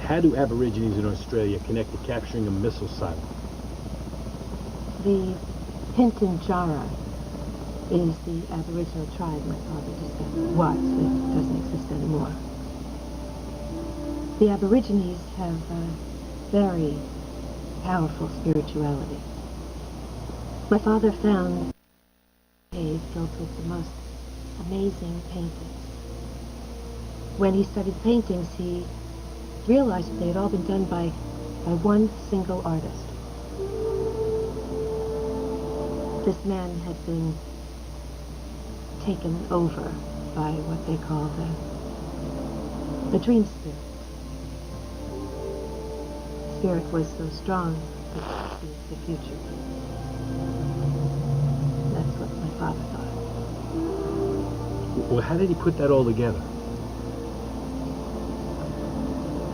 How do Aborigines in Australia connect to capturing a missile silo? The Pintinjara is the Aboriginal tribe my father was. It doesn't exist anymore. The Aborigines have a very powerful spirituality. My father found a cave filled with the most amazing paintings. When he studied paintings, he realized that they had all been done by one single artist. This man had been taken over by what they call the dream spirit. Spirit was so strong that it could see the future. That's what my father thought. Well, how did he put that all together?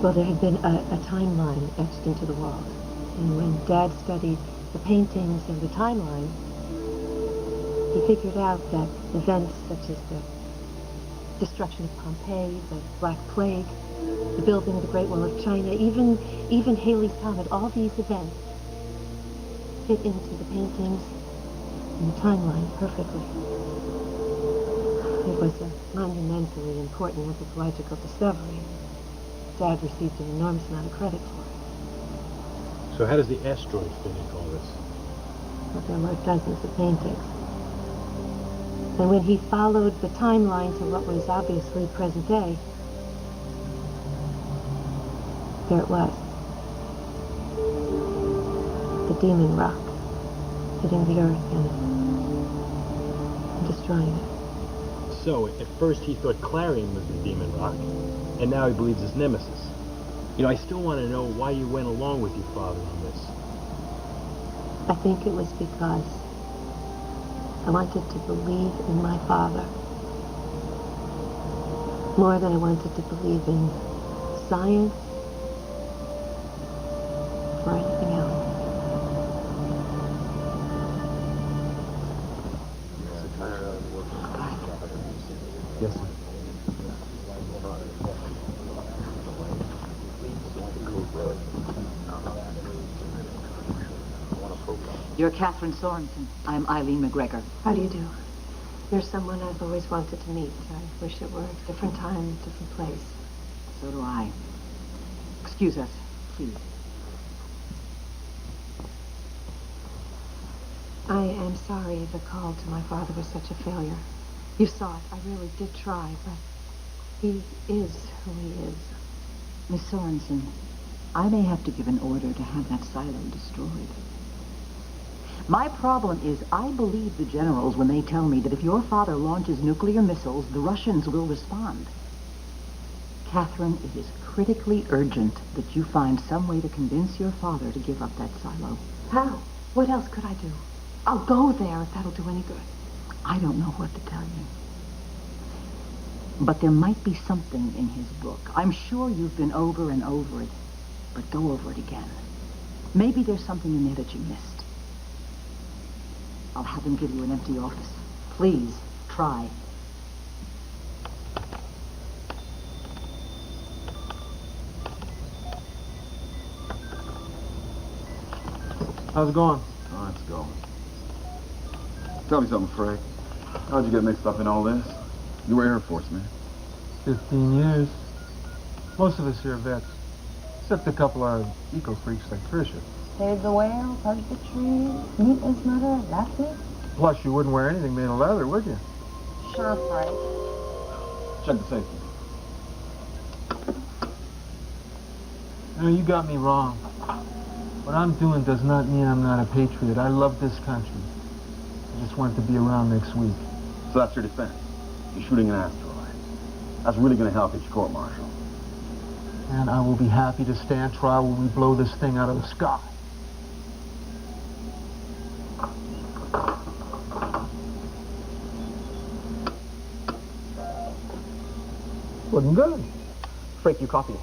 Well, there had been a timeline etched into the walls. And when Dad studied the paintings and the timeline, he figured out that events such as the destruction of Pompeii, the Black Plague, the building of the Great Wall of China, even Halley's Comet, all these events fit into the paintings and the timeline perfectly. It was a monumentally important anthropological discovery. Dad received an enormous amount of credit for it. So how does the asteroid fit into all this? Well, there were dozens of paintings. And when he followed the timeline to what was obviously present day, there it was. The Demon Rock, hitting the earth and destroying it. So, at first he thought Clarion was the Demon Rock, and now he believes it's Nemesis. You know, I still want to know why you went along with your father on this. I think it was because I wanted to believe in my father more than I wanted to believe in science or anything else. Yes, sir. You're Katherine Sorenson. I'm Eileen McGregor. How do you do? You're someone I've always wanted to meet. I wish it were a different time, different place. So do I. Excuse us, please. I am sorry the call to my father was such a failure. You saw it. I really did try, but he is who he is. Miss Sorenson, I may have to give an order to have that silo destroyed. My problem is I believe the generals when they tell me that if your father launches nuclear missiles, the Russians will respond. Katherine, it is critically urgent that you find some way to convince your father to give up that silo. How? What else could I do? I'll go there if that'll do any good. I don't know what to tell you. But there might be something in his book. I'm sure you've been over and over it, but go over it again. Maybe there's something in there that you missed. I'll have him give you an empty office. Please, try. How's it going? Oh, it's going. Tell me something, Frank. How'd you get mixed up in all this? You were Air Force, man. 15 years. Most of us here are vets. Except a couple of eco-freaks like Tricia. Save the whale, hug the tree, meet his mother, that's it? Plus, you wouldn't wear anything made of leather, would you? Sure, Frank. Check the safety. No, you got me wrong. What I'm doing does not mean I'm not a patriot. I love this country. I just want to be around next week. So that's your defense. You're shooting an asteroid. That's really going to help at your court-martial. And I will be happy to stand trial when we blow this thing out of the sky. Looking good. Frank, you copy?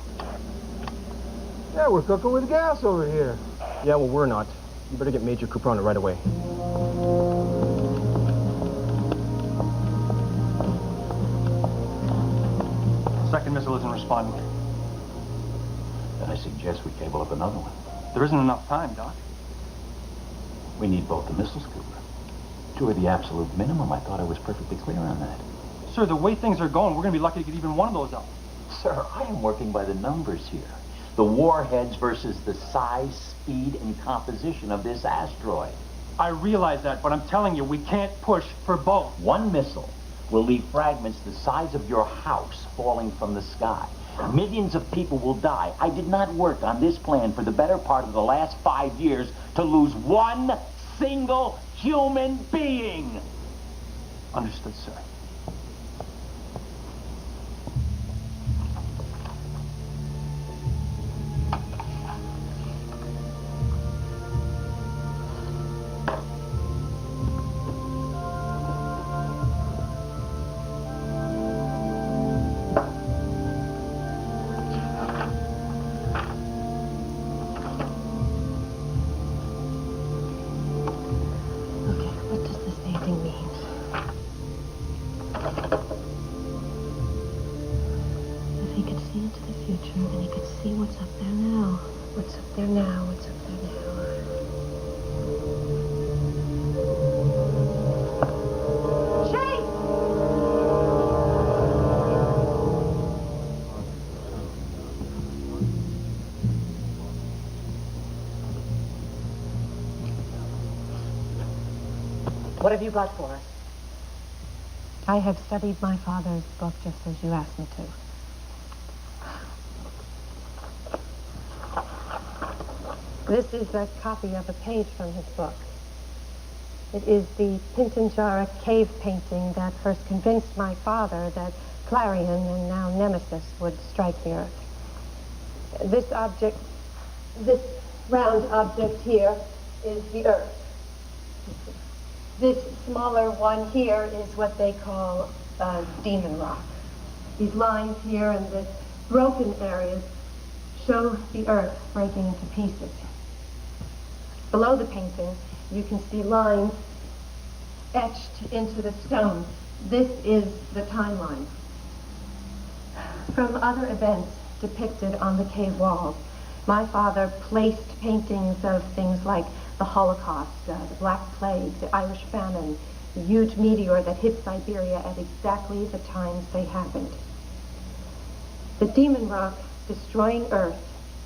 Yeah, we're cooking with gas over here. Yeah, well, we're not. You better get Major Cooper on it right away. Second missile isn't responding. Then I suggest we cable up another one. There isn't enough time, Doc. We need both the missiles, Cooper. 2 are the absolute minimum. I thought I was perfectly clear on that. Sir, the way things are going, we're going to be lucky to get even one of those out. Sir, I am working by the numbers here. The warheads versus the size, speed, and composition of this asteroid. I realize that, but I'm telling you, we can't push for both. One missile will leave fragments the size of your house falling from the sky. Millions of people will die. I did not work on this plan for the better part of the last 5 years to lose one single human being. Understood, sir. What have you got for us? I have studied my father's book just as you asked me to. This is a copy of a page from his book. It is the Pintinjara cave painting that first convinced my father that Clarion, and now Nemesis, would strike the Earth. This round object here is the Earth. This smaller one here is what they call Demon Rock. These lines here and the broken areas show the Earth breaking into pieces. Below the painting, you can see lines etched into the stone. This is the timeline. From other events depicted on the cave walls, my father placed paintings of things like the Holocaust, the Black Plague, the Irish Famine, the huge meteor that hit Siberia at exactly the times they happened. The Demon Rock destroying Earth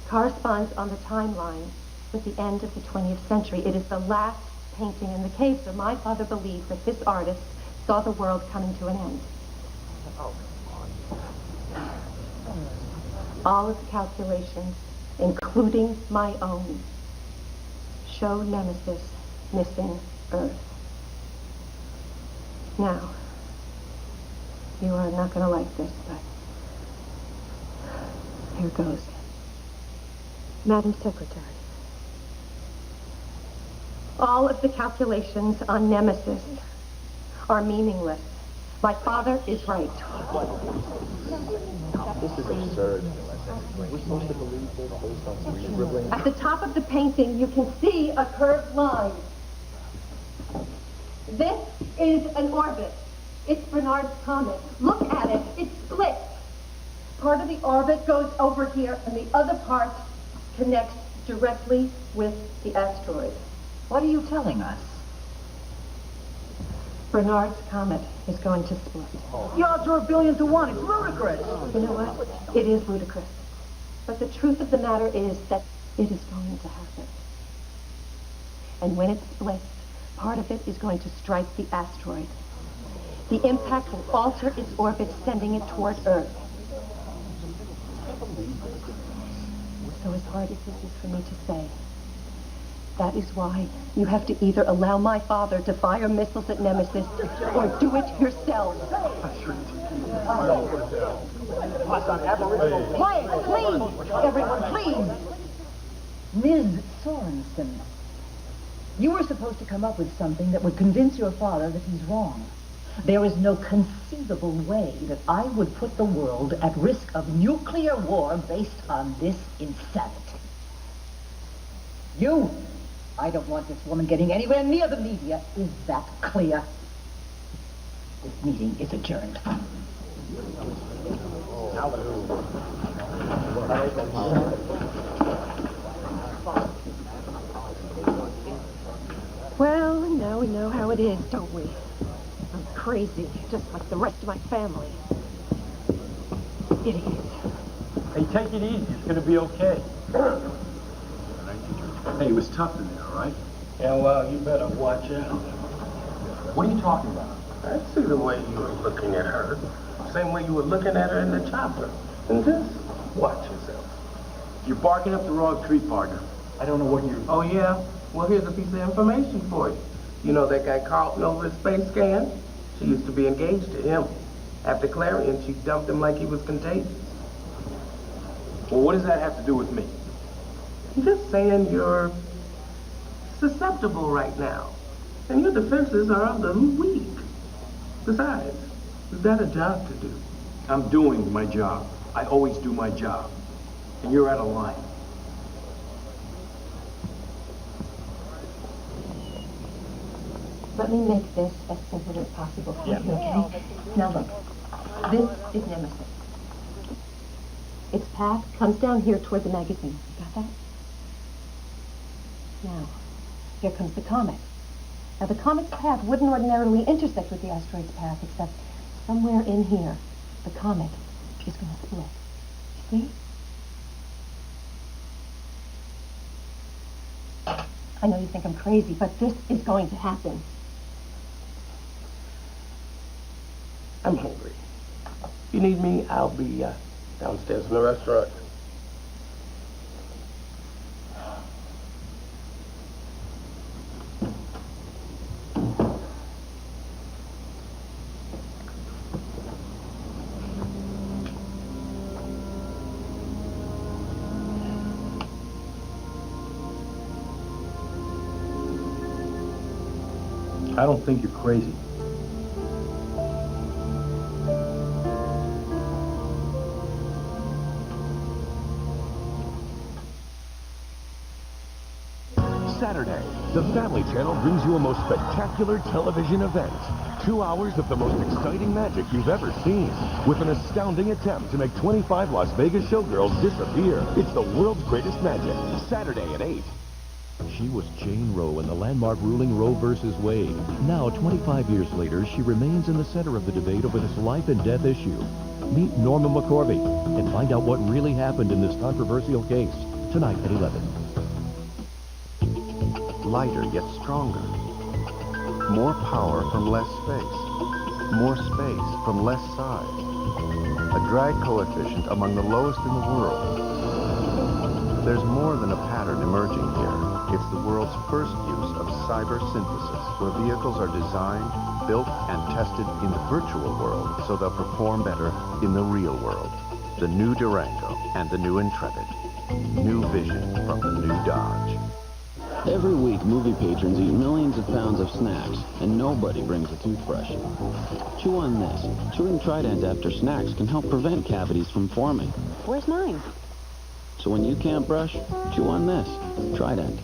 corresponds on the timeline with the end of the 20th century. It is the last painting in the cave, so my father believed that this artist saw the world coming to an end. All of the calculations, including my own, show Nemesis missing Earth. Now, you are not going to like this, but here goes. Madam Secretary, all of the calculations on Nemesis are meaningless. My father is right. This is absurd. We're supposed to believe this based on some scribbling. At the top of the painting, you can see a curved line. This is an orbit. It's Bernard's comet. Look at it. It's split. Part of the orbit goes over here, and the other part connects directly with the asteroid. What are you telling us? Bernard's comet is going to split. The odds are 1,000,000,000 to 1. It's ludicrous. You know what? It is ludicrous. But the truth of the matter is that it is going to happen. And when it splits, part of it is going to strike the asteroid. The impact will alter its orbit, sending it toward Earth. So as hard as this is for me to say, that is why you have to either allow my father to fire missiles at Nemesis or do it yourself. Quiet, please! Everyone, please! Ms. Sorenson, you were supposed to come up with something that would convince your father that he's wrong. There is no conceivable way that I would put the world at risk of nuclear war based on this insanity. I don't want this woman getting anywhere near the media. Is that clear? This meeting is adjourned. Well, now we know how it is, don't we? I'm crazy, just like the rest of my family. Idiots. Hey, take it easy. It's going to be okay. Hey, it was tough in there, all right? Yeah, well, you better watch out. What are you talking about? I see the way you were looking at her. Same way you were looking at her in the chopper. And just watch yourself. You're barking up the wrong tree, partner. I don't know what you're... Oh, yeah? Well, here's a piece of information for you. You know that guy Karl over his space scan? She used to be engaged to him. After Clarion, she dumped him like he was contagious. Well, what does that have to do with me? I'm just saying you're susceptible right now. And your defenses are a little weak. Besides, you've got a job to do. I'm doing my job. I always do my job. And you're out of line. Let me make this as simple as possible for you, okay? Now look, this is Nemesis. Its path comes down here toward the magazine. Got that? Now, here comes the comet. Now, the comet's path wouldn't ordinarily intersect with the asteroid's path, except somewhere in here, the comet is going to split. See? I know you think I'm crazy, but this is going to happen. I'm hungry. If you need me, I'll be downstairs in the restaurant. I don't think you're crazy. Saturday, the Family Channel brings you a most spectacular television event. 2 hours of the most exciting magic you've ever seen, with an astounding attempt to make 25 Las Vegas showgirls disappear. It's the world's greatest magic. Saturday at 8. She was Jane Roe in the landmark ruling Roe versus Wade. Now, 25 years later, she remains in the center of the debate over this life and death issue. Meet Norman McCorvey and find out what really happened in this controversial case. Tonight at 11. Lighter yet stronger. More power from less space. More space from less size. A drag coefficient among the lowest in the world. There's more than a pattern emerging here. It's the world's first use of cyber synthesis, where vehicles are designed, built, and tested in the virtual world so they'll perform better in the real world. The new Durango and the new Intrepid. New vision from the new Dodge. Every week, movie patrons eat millions of pounds of snacks, and nobody brings a toothbrush. Chew on this. Chewing Trident after snacks can help prevent cavities from forming. Where's mine? So when you can't brush, chew on this. Trident.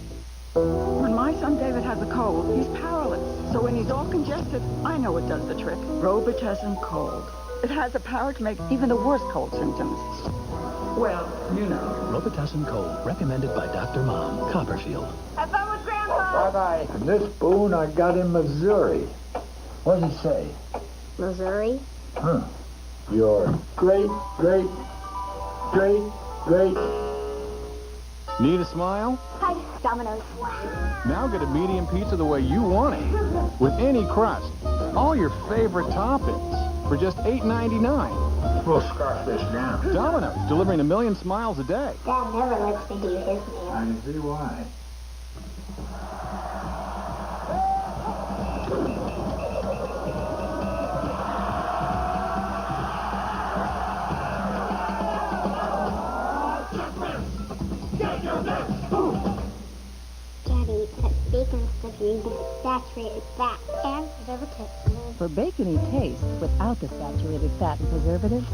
When my son David has a cold, he's powerless. So when he's all congested, I know what does the trick. Robitussin Cold. It has the power to make even the worst cold symptoms. Well, you know. Robitussin Cold, recommended by Dr. Mom, Copperfield. Have fun with Grandpa! Bye-bye. And this spoon I got in Missouri. What does it say? Missouri? Huh. Your great, great, great, great... Need a smile? Hi, Domino's. Now get a medium pizza the way you want it. With any crust. All your favorite toppings. For just $8.99. We'll scarf this down. Domino's, delivering 1 million smiles a day. Dad never lets me do his meal. I can see why. Daddy, that bacon stuff you eat is saturated fat and preservatives. For bacony taste without the saturated fat and preservatives,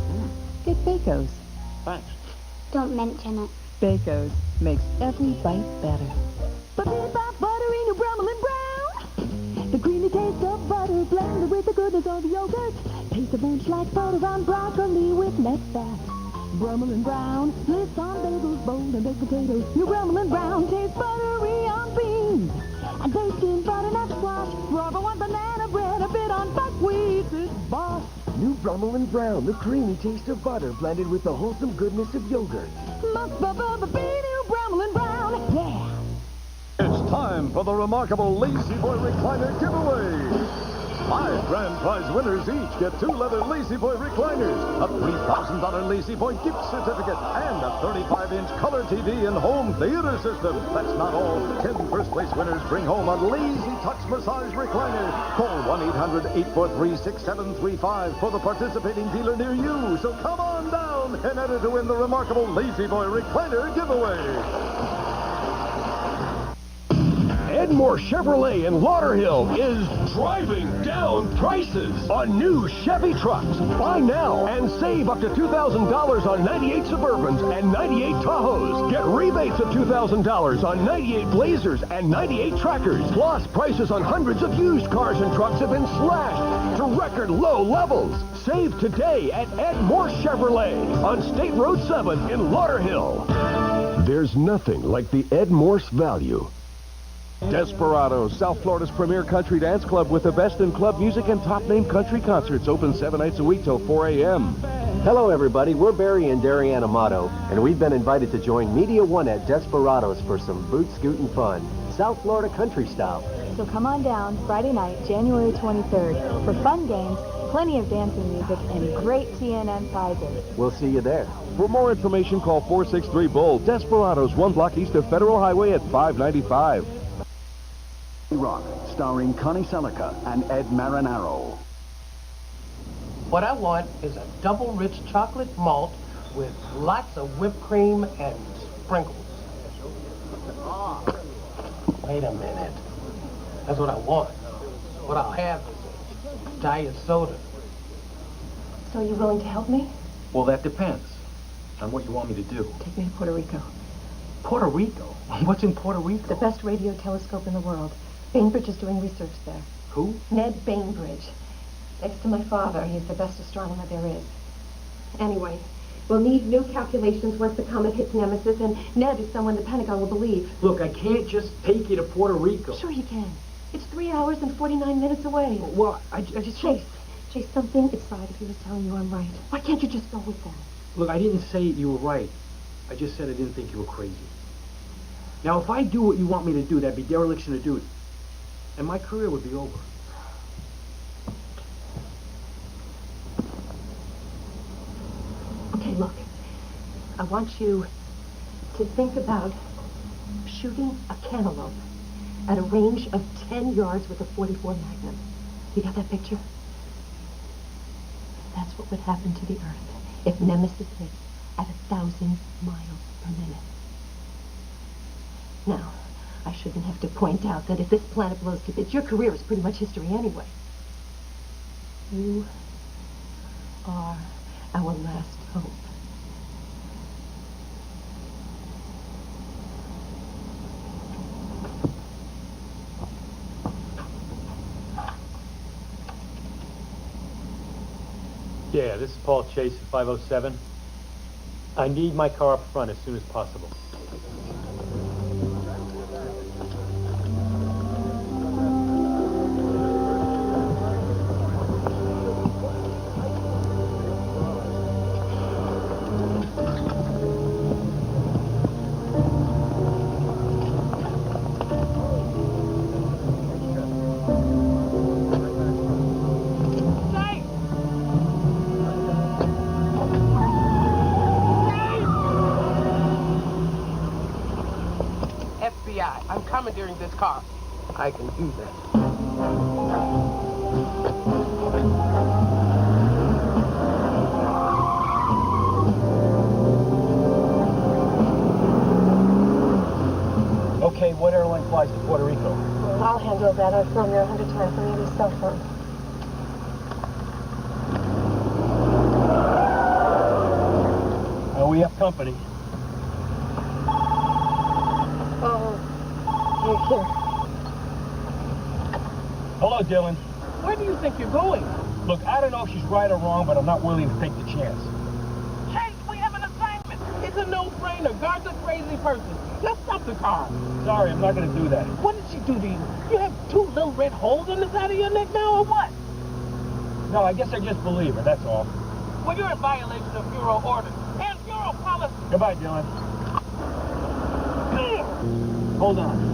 get Bacos. Thanks. Don't mention it. Bacos makes every bite better. Buttery new Brummelin Brown. The creamy taste of butter blended with the goodness of yogurt. Taste a bunch like butter on broccoli with net fat. Brummelin Brown, bliss on bagels, bold and baked potatoes. New Brummelin Brown tastes buttery on beans. And baked in butternut squash, rubber on banana bread, a bit on buckwheat, it's boss. New Brummelin Brown, the creamy taste of butter blended with the wholesome goodness of yogurt. Must-be new Brummelin Brown, yeah. It's time for the remarkable Lazy Boy Recliner giveaway. 5 grand prize winners each get 2 leather Lazy Boy recliners, a $3,000 Lazy Boy gift certificate, and a 35-inch color TV and home theater system. That's not all. 10 first-place winners bring home a Lazy Touch massage recliner. Call 1-800-843-6735 for the participating dealer near you. So come on down and enter to win the remarkable Lazy Boy recliner giveaway. Edmore Chevrolet in Lauderhill is driving down prices on new Chevy trucks. Buy now and save up to $2,000 on 98 Suburbans and 98 Tahoes. Get rebates of $2,000 on 98 Blazers and 98 Trackers. Plus, prices on hundreds of used cars and trucks have been slashed to record low levels. Save today at Edmore Chevrolet on State Road 7 in Lauderhill. There's nothing like the Ed Morse value. Desperados, South Florida's premier country dance club with the best in club music and top-name country concerts, open 7 nights a week till 4 a.m. Hello, everybody. We're Barry and Darian Amato, and we've been invited to join Media One at Desperados for some boot scooting fun, South Florida country style. So come on down Friday night, January 23rd, for fun games, plenty of dancing music, and great TNN prizes. We'll see you there. For more information, call 463-BULL. Desperados, 1 block east of Federal Highway at 595. Rock, starring Connie Sellecca and Ed Marinaro. What I want is a double rich chocolate malt with lots of whipped cream and sprinkles. Wait a minute. That's what I want. What I'll have is a diet soda. So you willing to help me? Well, that depends on what you want me to do. Take me to Puerto Rico. Puerto Rico? What's in Puerto Rico? The best radio telescope in the world. Bainbridge is doing research there. Who? Ned Bainbridge. Next to my father, he's the best astronomer there is. Anyway, we'll need new calculations once the comet hits Nemesis, and Ned is someone the Pentagon will believe. Look, I can't just take you to Puerto Rico. Sure you can. It's 3 hours and 49 minutes away. Well, I just... Chase, something inside of you is telling you I'm right. Why can't you just go with that? Look, I didn't say you were right. I just said I didn't think you were crazy. Now, if I do what you want me to do, that'd be dereliction of duty. And my career would be over. Okay, look. I want you to think about shooting a cantaloupe at a range of 10 yards with a .44 Magnum. You got that picture? That's what would happen to the Earth if Nemesis hits at 1,000 miles per minute. Now, I shouldn't have to point out that if this planet blows to bits, your career is pretty much history anyway. You are our last hope. Yeah, this is Paul Chase at 507. I need my car up front as soon as possible. I'm commandeering this car. I can do that. Okay, what airline flies to Puerto Rico? I'll handle that. I've flown there 100 times. I need a cell phone. We have company. Here. Hello, Dillon. Where do you think you're going? Look, I don't know if she's right or wrong, but I'm not willing to take the chance. Chase, we have an assignment. It's a no-brainer. Guard's a crazy person. Let's stop the car. Sorry, I'm not going to do that. What did she do to you? You have 2 little red holes in the side of your neck now, or what? No, I guess I just believe her, that's all. Well, you're in violation of Bureau orders and Bureau policy. Goodbye, Dillon. Hold on.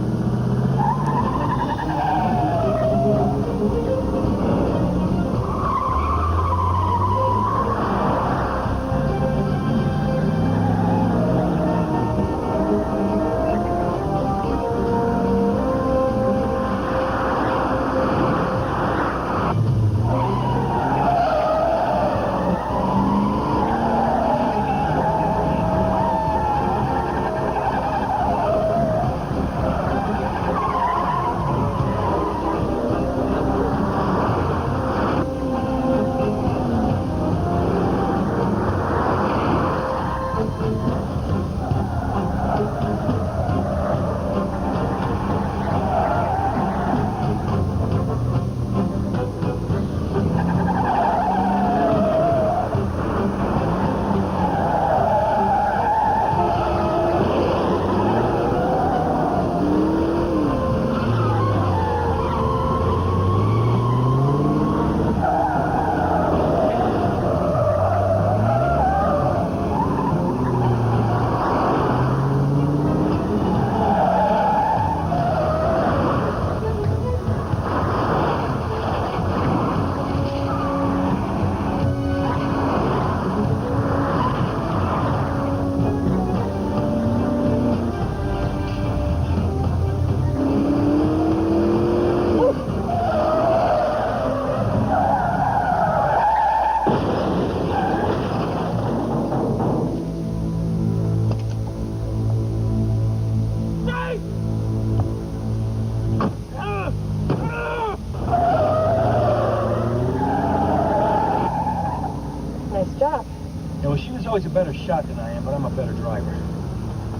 always a better shot than I am, but I'm a better driver.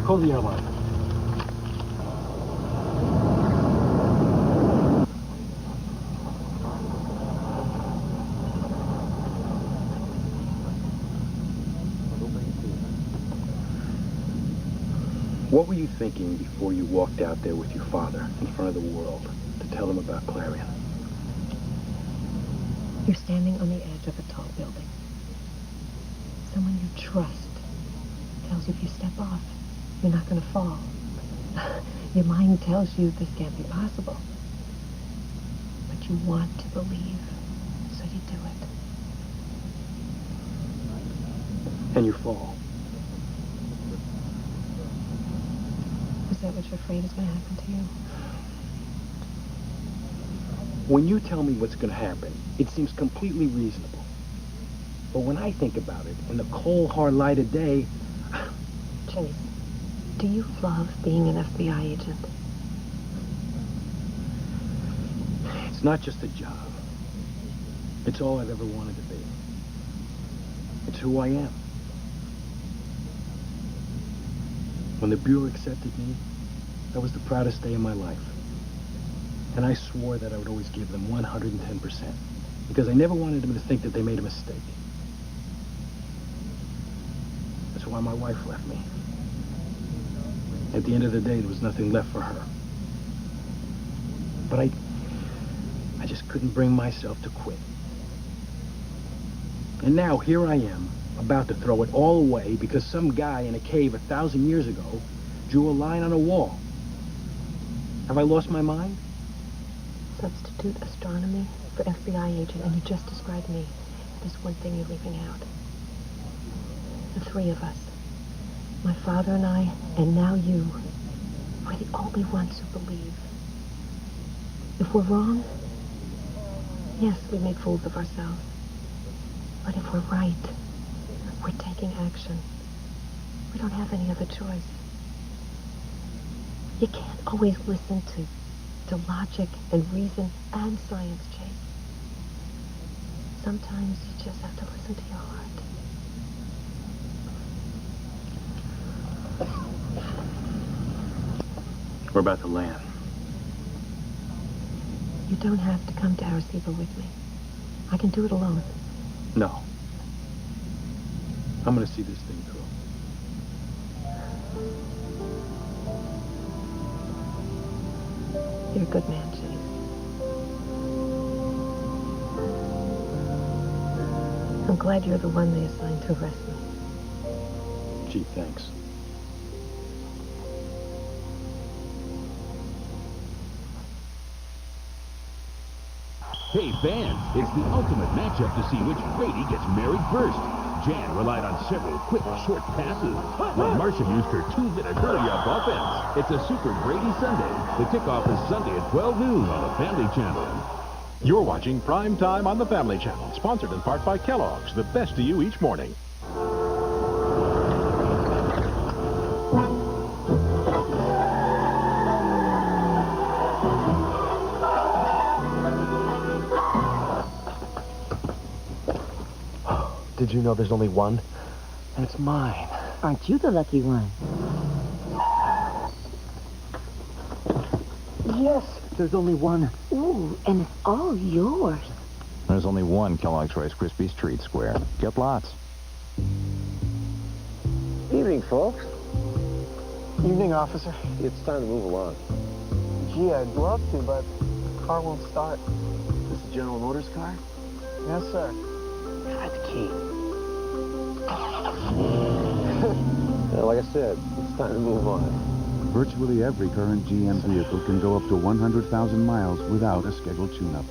Call the airline. What were you thinking before you walked out there with your father in front of the world to tell him about Clarion? You're standing on the edge of a tall building. Someone you trust tells you if you step off, you're not going to fall. Your mind tells you this can't be possible. But you want to believe, so you do it. And you fall. Is that what you're afraid is going to happen to you? When you tell me what's going to happen, it seems completely reasonable. But when I think about it, in the cold, hard light of day... Chase, do you love being an FBI agent? It's not just a job. It's all I've ever wanted to be. It's who I am. When the Bureau accepted me, that was the proudest day of my life. And I swore that I would always give them 110%, because I never wanted them to think that they made a mistake. That's why my wife left me. At the end of the day, there was nothing left for her. But I just couldn't bring myself to quit. And now, here I am, about to throw it all away because some guy in a cave 1,000 years ago drew a line on a wall. Have I lost my mind? Substitute astronomy for FBI agent, and you just described me. There's one thing you're leaving out. The three of us, my father and I, and now you, we're the only ones who believe. If we're wrong, yes, we make fools of ourselves. But if we're right, we're taking action. We don't have any other choice. You can't always listen to logic and reason and science, Chase. Sometimes you just have to listen to your heart. We're about to land. You don't have to come to Arecibo with me. I can do it alone. No. I'm gonna see this thing through. You're a good man, Chase. I'm glad you're the one they assigned to arrest me. Gee, thanks. Hey, fans, it's the ultimate matchup to see which lady gets married first. Jan relied on several quick, short passes, while Marsha used her 2-minute hurry-up offense. It's a Super Brady Sunday. The kickoff is Sunday at 12 noon on the Family Channel. You're watching Prime Time on the Family Channel, sponsored in part by Kellogg's, the best to you each morning. Did you know there's only one? And it's mine. Aren't you the lucky one? Yes, there's only one. Ooh, and it's all yours. There's only one Kellogg's Rice Krispies Treat Square. Get lots. Evening, folks. Evening, officer. It's time to move along. Gee, I'd love to, but the car won't start. This is General Motors' car? Yes, sir. Try the key. Like I said, it's time to move on. Virtually every current GM vehicle can go up to 100,000 miles without a scheduled tune-up.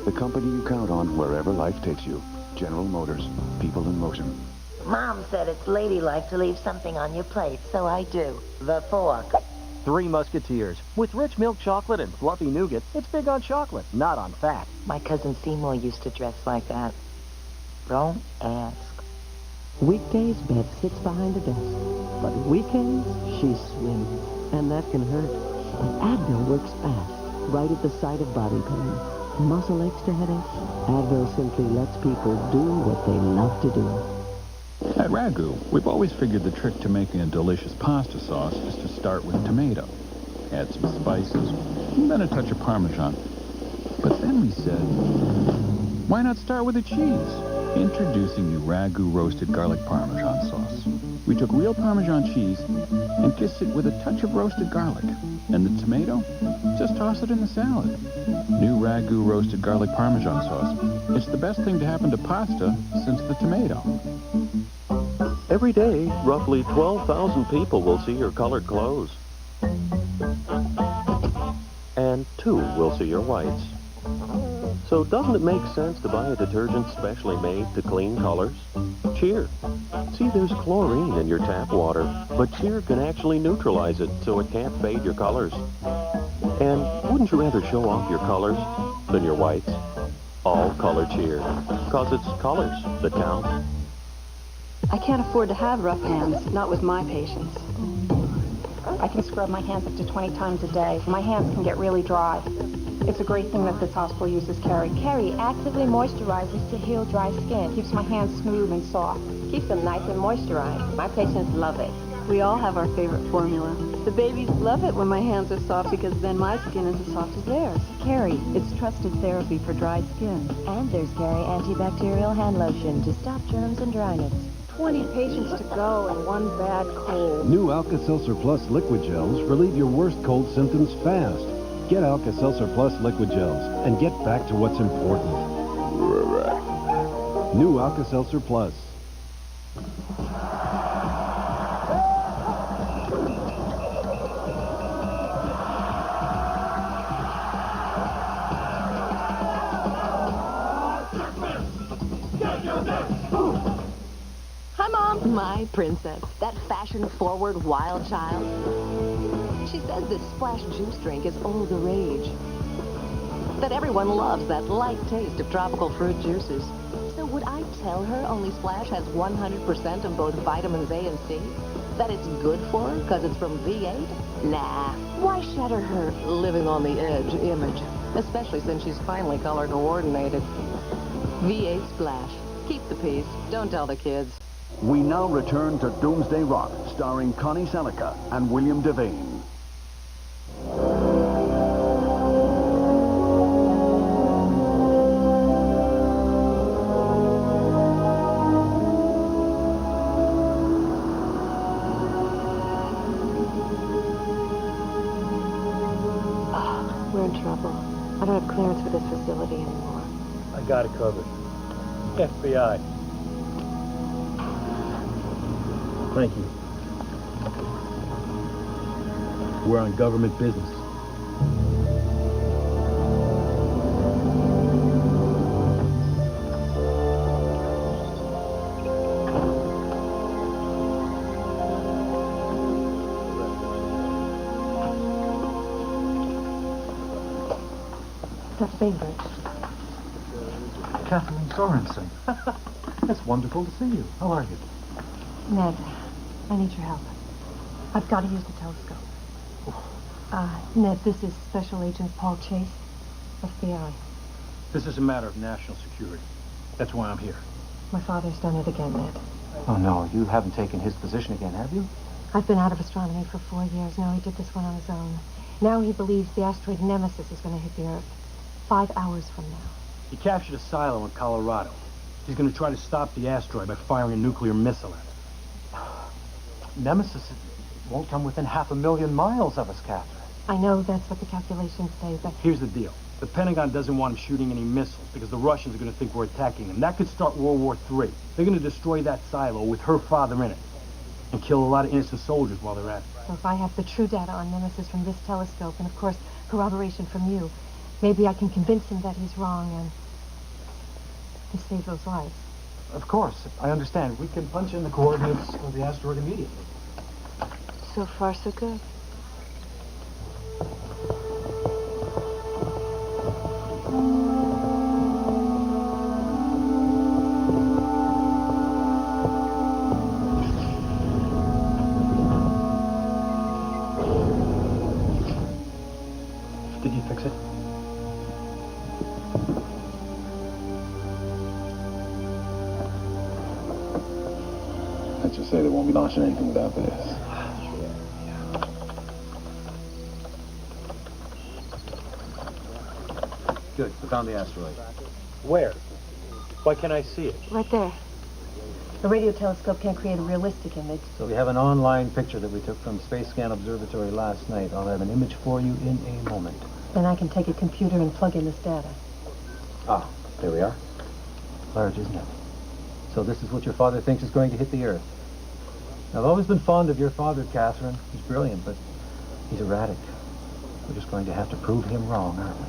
The company you count on wherever life takes you. General Motors. People in motion. Mom said it's ladylike to leave something on your plate, so I do. The fork. Three Musketeers. With rich milk chocolate and fluffy nougat, it's big on chocolate, not on fat. My cousin Seymour used to dress like that. Don't ask. Weekdays, Beth sits behind the desk. But weekends, she swims. And that can hurt. And Advil works fast, right at the site of body pain. Muscle aches to headaches? Advil simply lets people do what they love to do. At Ragu, we've always figured the trick to making a delicious pasta sauce is to start with tomato. Add some spices, and then a touch of Parmesan. But then we said, why not start with the cheese? Introducing the Ragu roasted garlic Parmesan sauce. We took real Parmesan cheese and kissed it with a touch of roasted garlic. And the tomato? Just toss it in the salad. New Ragu roasted garlic Parmesan sauce. It's the best thing to happen to pasta since the tomato. Every day, roughly 12,000 people will see your colored clothes. And 2 will see your whites. So doesn't it make sense to buy a detergent specially made to clean colors? Cheer. See, there's chlorine in your tap water, but Cheer can actually neutralize it so it can't fade your colors. And wouldn't you rather show off your colors than your whites? All color Cheer, because it's colors that count. I can't afford to have rough hands, not with my patients. I can scrub my hands up to 20 times a day. My hands can get really dry. It's a great thing that this hospital uses Kerry. Kerry actively moisturizes to heal dry skin. Keeps my hands smooth and soft. Keeps them nice and moisturized. My patients love it. We all have our favorite formula. The babies love it when my hands are soft because then my skin is as soft as theirs. Kerry, it's trusted therapy for dry skin. And there's Kerry antibacterial hand lotion to stop germs and dryness. 20 patients to go and 1 bad cold. New Alka-Seltzer Plus liquid gels relieve your worst cold symptoms fast. Get Alka-Seltzer Plus liquid gels and get back to what's important. New Alka-Seltzer Plus. Hi, Mom. My princess. That fashion-forward wild child. She says this Splash juice drink is all the rage. That everyone loves that light taste of tropical fruit juices. So would I tell her only Splash has 100% of both vitamins A and C? That it's good for her because it's from V8? Nah. Why shatter her living on the edge image? Especially since she's finally color coordinated. V8 Splash. Keep the peace. Don't tell the kids. We now return to Doomsday Rock, starring Connie Sellecca and William Devane. We're in trouble. I don't have clearance for this facility anymore. I got it covered. FBI. Thank you. We're on government business. Dr. Bainbridge. Katherine Sorenson. It's wonderful to see you. How are you? Ned, I need your help. I've got to use the telescope. Ned, this is Special Agent Paul Chase, FBI. This is a matter of national security. That's why I'm here. My father's done it again, Ned. Oh, no, you haven't taken his position again, have you? I've been out of astronomy for 4 years. Now he did this one on his own. Now he believes the asteroid Nemesis is going to hit the Earth 5 hours from now. He captured a silo in Colorado. He's going to try to stop the asteroid by firing a nuclear missile at it. Nemesis won't come within 500,000 miles of us, Katherine. I know that's what the calculations say, but... Here's the deal. The Pentagon doesn't want him shooting any missiles because the Russians are going to think we're attacking them. That could start World War III. They're going to destroy that silo with her father in it and kill a lot of innocent soldiers while they're at it. So if I have the true data on Nemesis from this telescope and, of course, corroboration from you, maybe I can convince him that he's wrong and save those lives. Of course, I understand. We can punch in the coordinates of the asteroid immediately. So far, so good. Did you fix it? Let's just say they won't be launching anything without this. Good. We found the asteroid. Where? Why can't I see it? Right there. The radio telescope can't create a realistic image. So we have an online picture that we took from Space Scan Observatory last night. I'll have an image for you in a moment. Then I can take a computer and plug in this data. Ah, there we are. Large, isn't it? So this is what your father thinks is going to hit the Earth. I've always been fond of your father, Katherine. He's brilliant, but he's erratic. We're just going to have to prove him wrong, aren't we?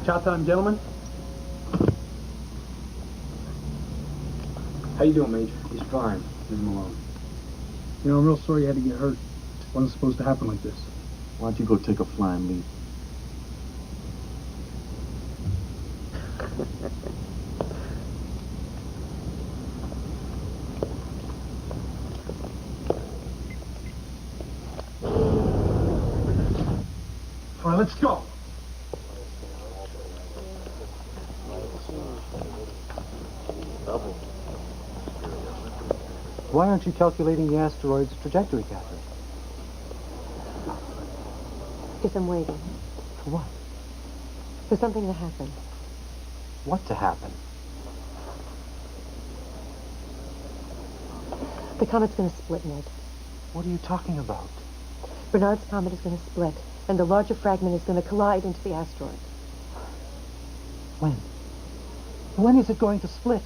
Chow time, gentlemen. How you doing, Major? He's fine. Leave him alone. You know, I'm real sorry you had to get hurt. It wasn't supposed to happen like this. Why don't you go take a flying leap? All right, let's go. Why aren't you calculating the asteroid's trajectory, Katherine? Because I'm waiting. For what? For something to happen. What to happen? The comet's going to split, Ned. What are you talking about? Bernard's comet is going to split, and the larger fragment is going to collide into the asteroid. When? When is it going to split?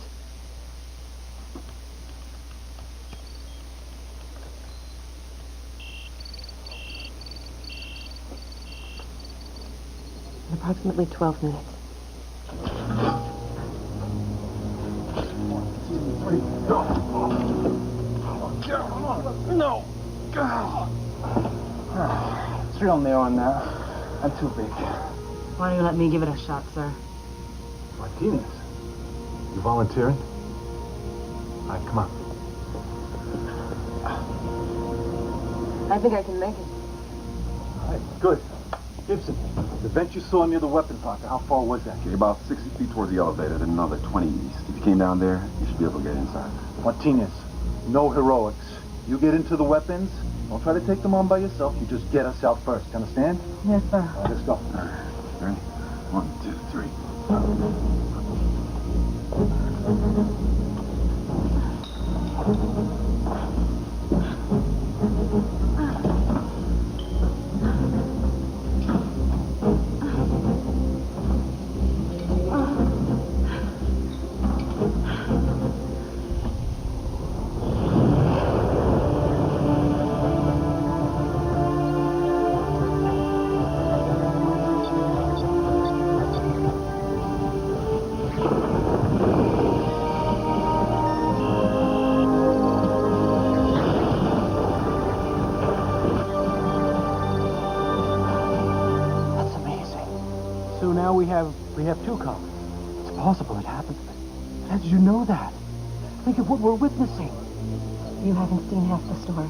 In approximately 12 minutes. No. It's real narrow on that. I'm too big. Why don't you let me give it a shot, sir? Martinez, you volunteering? All right, come on. I think I can make it. All right, good. Gibson, the vent you saw near the weapons locker, how far was that? Okay, about 60 feet towards the elevator, then another 20 east. If you came down there, you should be able to get inside. Martinez, no heroics. You get into the weapons, don't try to take them on by yourself. You just get us out first. You understand? Yes, sir. All right, let's go. All right, ready? 1, 2, 3. We have two comets. It's possible it happened, but how did you know that? Think of what we're witnessing. You haven't seen half the story.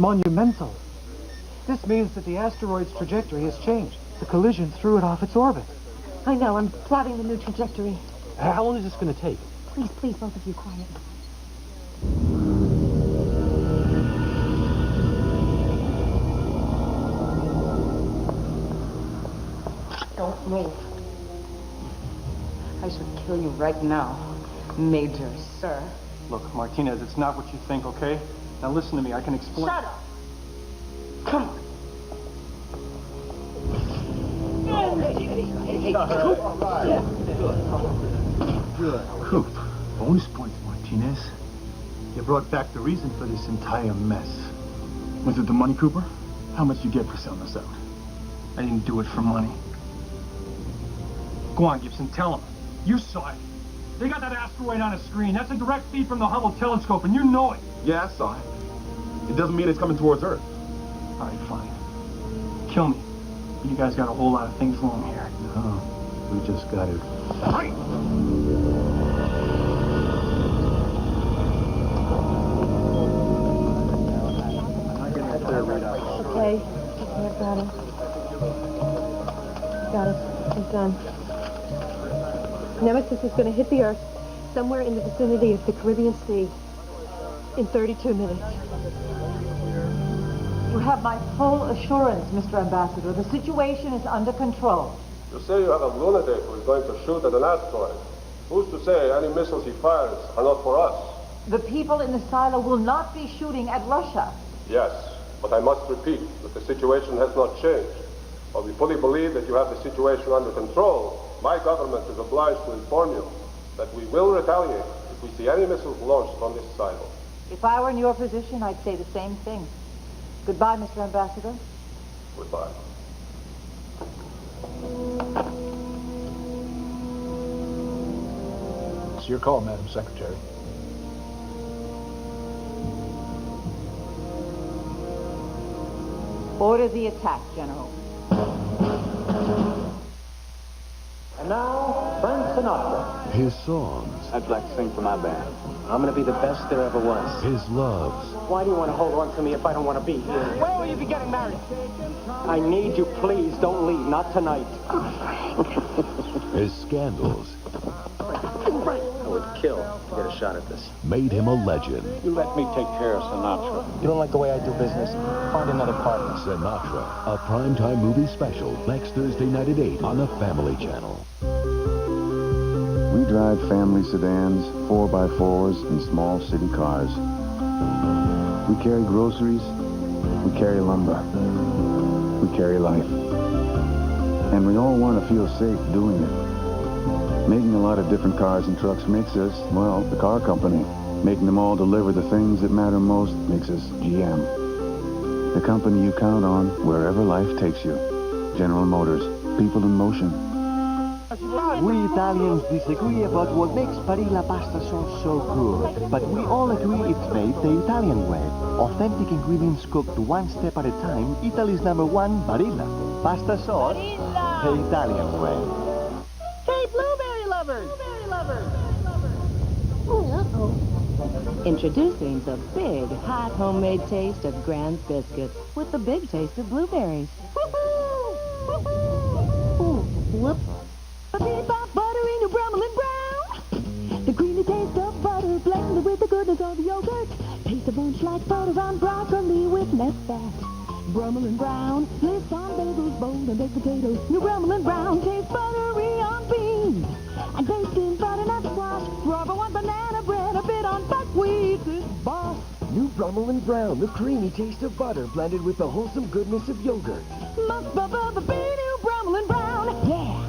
monumental. This means that the asteroid's trajectory has changed. The collision threw it off its orbit. I know, I'm plotting the new trajectory. How long is this going to take? Please, please, both of you, quiet. Don't move. I should kill you right now. Major, sir. Look, Martinez, it's not what you think, okay? Now listen to me, I can explain. Shut up! Come on. Good. Coop. Bonus points, Martinez. You brought back the reason for this entire mess. Was it the money, Cooper? How much you get for selling us out? I didn't do it for money. Go on, Gibson, tell him. You saw it. They got that asteroid on a screen. That's a direct feed from the Hubble telescope, and you know it. Yeah, I saw it. It doesn't mean it's coming towards Earth. All right, fine. Kill me. You guys got a whole lot of things wrong here. No, we just got it. Right. Okay. I've got it. Got it. It's done. Nemesis is going to hit the Earth somewhere in the vicinity of the Caribbean Sea in 32 minutes. You have my full assurance, Mr. Ambassador. The situation is under control. You say you have a lunatic who is going to shoot at an asteroid. Who's to say any missiles he fires are not for us? The people in the silo will not be shooting at Russia. Yes, but I must repeat that the situation has not changed. While we fully believe that you have the situation under control, my government is obliged to inform you that we will retaliate if we see any missiles launched from this silo. If I were in your position, I'd say the same thing. Goodbye, Mr. Ambassador. Goodbye. It's your call, Madam Secretary. Order the attack, General. And now, Frank Sinatra. His songs. I'd like to sing for my band. I'm going to be the best there ever was. His loves. Why do you want to hold on to me if I don't want to be here? Where will you be getting married? I need you, please. Don't leave. Not tonight. His scandals. I would kill to get a shot at this. Made him a legend. You let me take care of Sinatra. You don't like the way I do business? Find another partner. Sinatra, a primetime movie special next Thursday night at 8 on the Family Channel. We drive family sedans, 4x4s, and small city cars. We carry groceries, we carry lumber, we carry life. And we all want to feel safe doing it. Making a lot of different cars and trucks makes us, well, the car company. Making them all deliver the things that matter most makes us GM. The company you count on wherever life takes you. General Motors, people in motion. We Italians disagree about what makes Barilla pasta sauce so good, but we all agree it's made the Italian way. Authentic ingredients cooked one step at a time, Italy's #1 Barilla. Pasta sauce, the Italian way. Hey, blueberry lovers! Blueberry lovers! Uh-oh. Introducing the big, hot homemade taste of Grand's biscuits with the big taste of blueberries. Ooh, whoops. Buttery new Brummelin' Brown. The creamy taste of butter blended with the goodness of yogurt. Taste a bunch like butter on broccoli with less fat. Brummelin' Brown, bliss on bagels, bold and baked potatoes. New Brummelin' Brown tastes buttery on beans. And baked in butternut squash, rubber on banana bread, a bit on buckwheat. It's boss. New Brummelin' Brown, the creamy taste of butter blended with the wholesome goodness of yogurt. Must be new Brummelin' Brown. Yeah.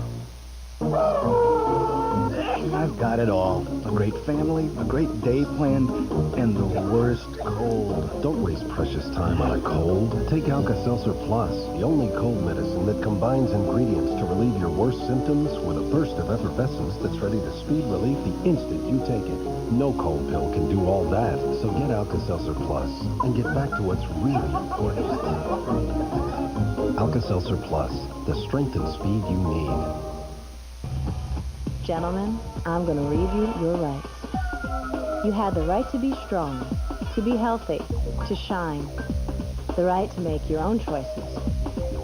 I've got it all. A great family, a great day planned, and the worst cold. Don't waste precious time on a cold. Take Alka-Seltzer Plus, the only cold medicine that combines ingredients to relieve your worst symptoms with a burst of effervescence that's ready to speed relief the instant you take it. No cold pill can do all that, so get Alka-Seltzer Plus and get back to what's really important. Alka-Seltzer Plus, the strength and speed you need. Gentlemen, I'm going to read you your rights. You had the right to be strong, to be healthy, to shine. the right to make your own choices.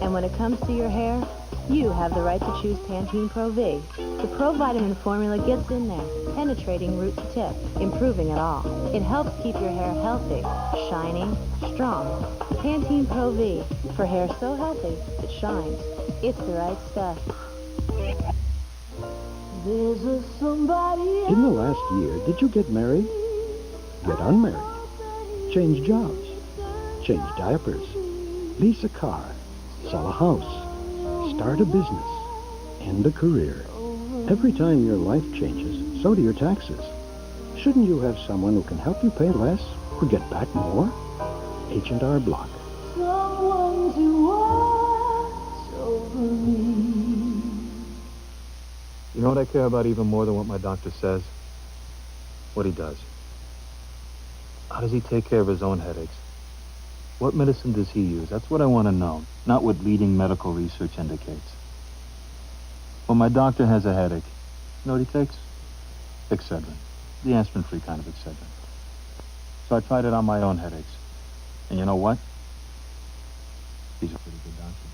And when it comes to your hair, you have the right to choose Pantene Pro V. The Pro Vitamin formula gets in there, penetrating root to tip, improving it all. It helps keep your hair healthy, shiny, strong. Pantene Pro V, for hair so healthy, it shines. It's the right stuff. There's a somebody In the last year, did you get married? Get unmarried? Change jobs? Change diapers? Lease a car? Sell a house? Start a business? End a career? Every time your life changes, so do your taxes. Shouldn't you have someone who can help you pay less or get back more? H&R Block. someone to watch over me. You know what I care about even more than what my doctor says? What he does. How does he take care of his own headaches? What medicine does he use? That's what I want to know, not what leading medical research indicates. When my doctor has a headache, you know what he takes? Excedrin. The aspirin-free kind of Excedrin. So I tried it on my own headaches. And you know what? He's a pretty good doctor.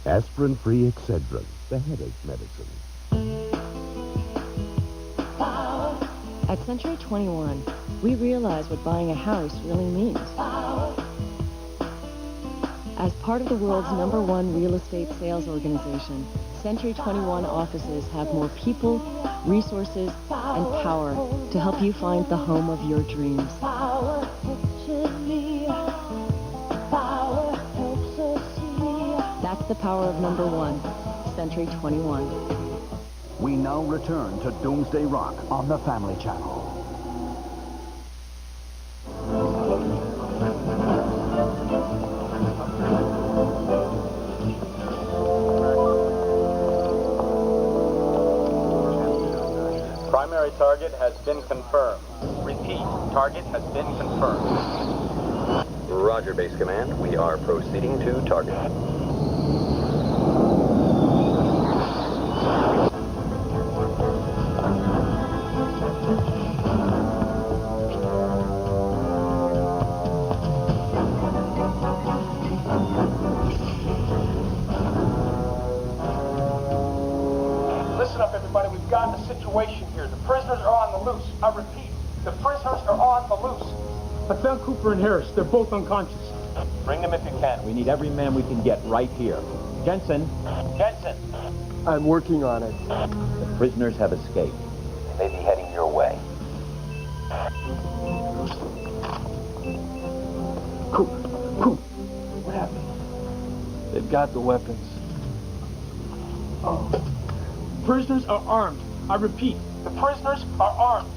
Aspirin-free Excedrin, the headache medicine. At Century 21, we realize what buying a house really means. As part of the world's #1 real estate sales organization, Century 21 offices have more people, resources, and power to help you find the home of your dreams. That's the power of #1, Century 21. We now return to Doomsday Rock on the Family Channel. Primary target has been confirmed. Repeat, target has been confirmed. Roger, Base Command. We are proceeding to target. Listen up, everybody. We've got a situation here. The prisoners are on the loose. I repeat, the prisoners are on the loose. I found Cooper and Harris. They're both unconscious. Bring them if you can. We need every man we can get right here. Jensen. Jensen. I'm working on it. The prisoners have escaped. They may be heading your way. Cooper. What happened? They've got the weapons. Oh. Prisoners are armed. I repeat, the prisoners are armed.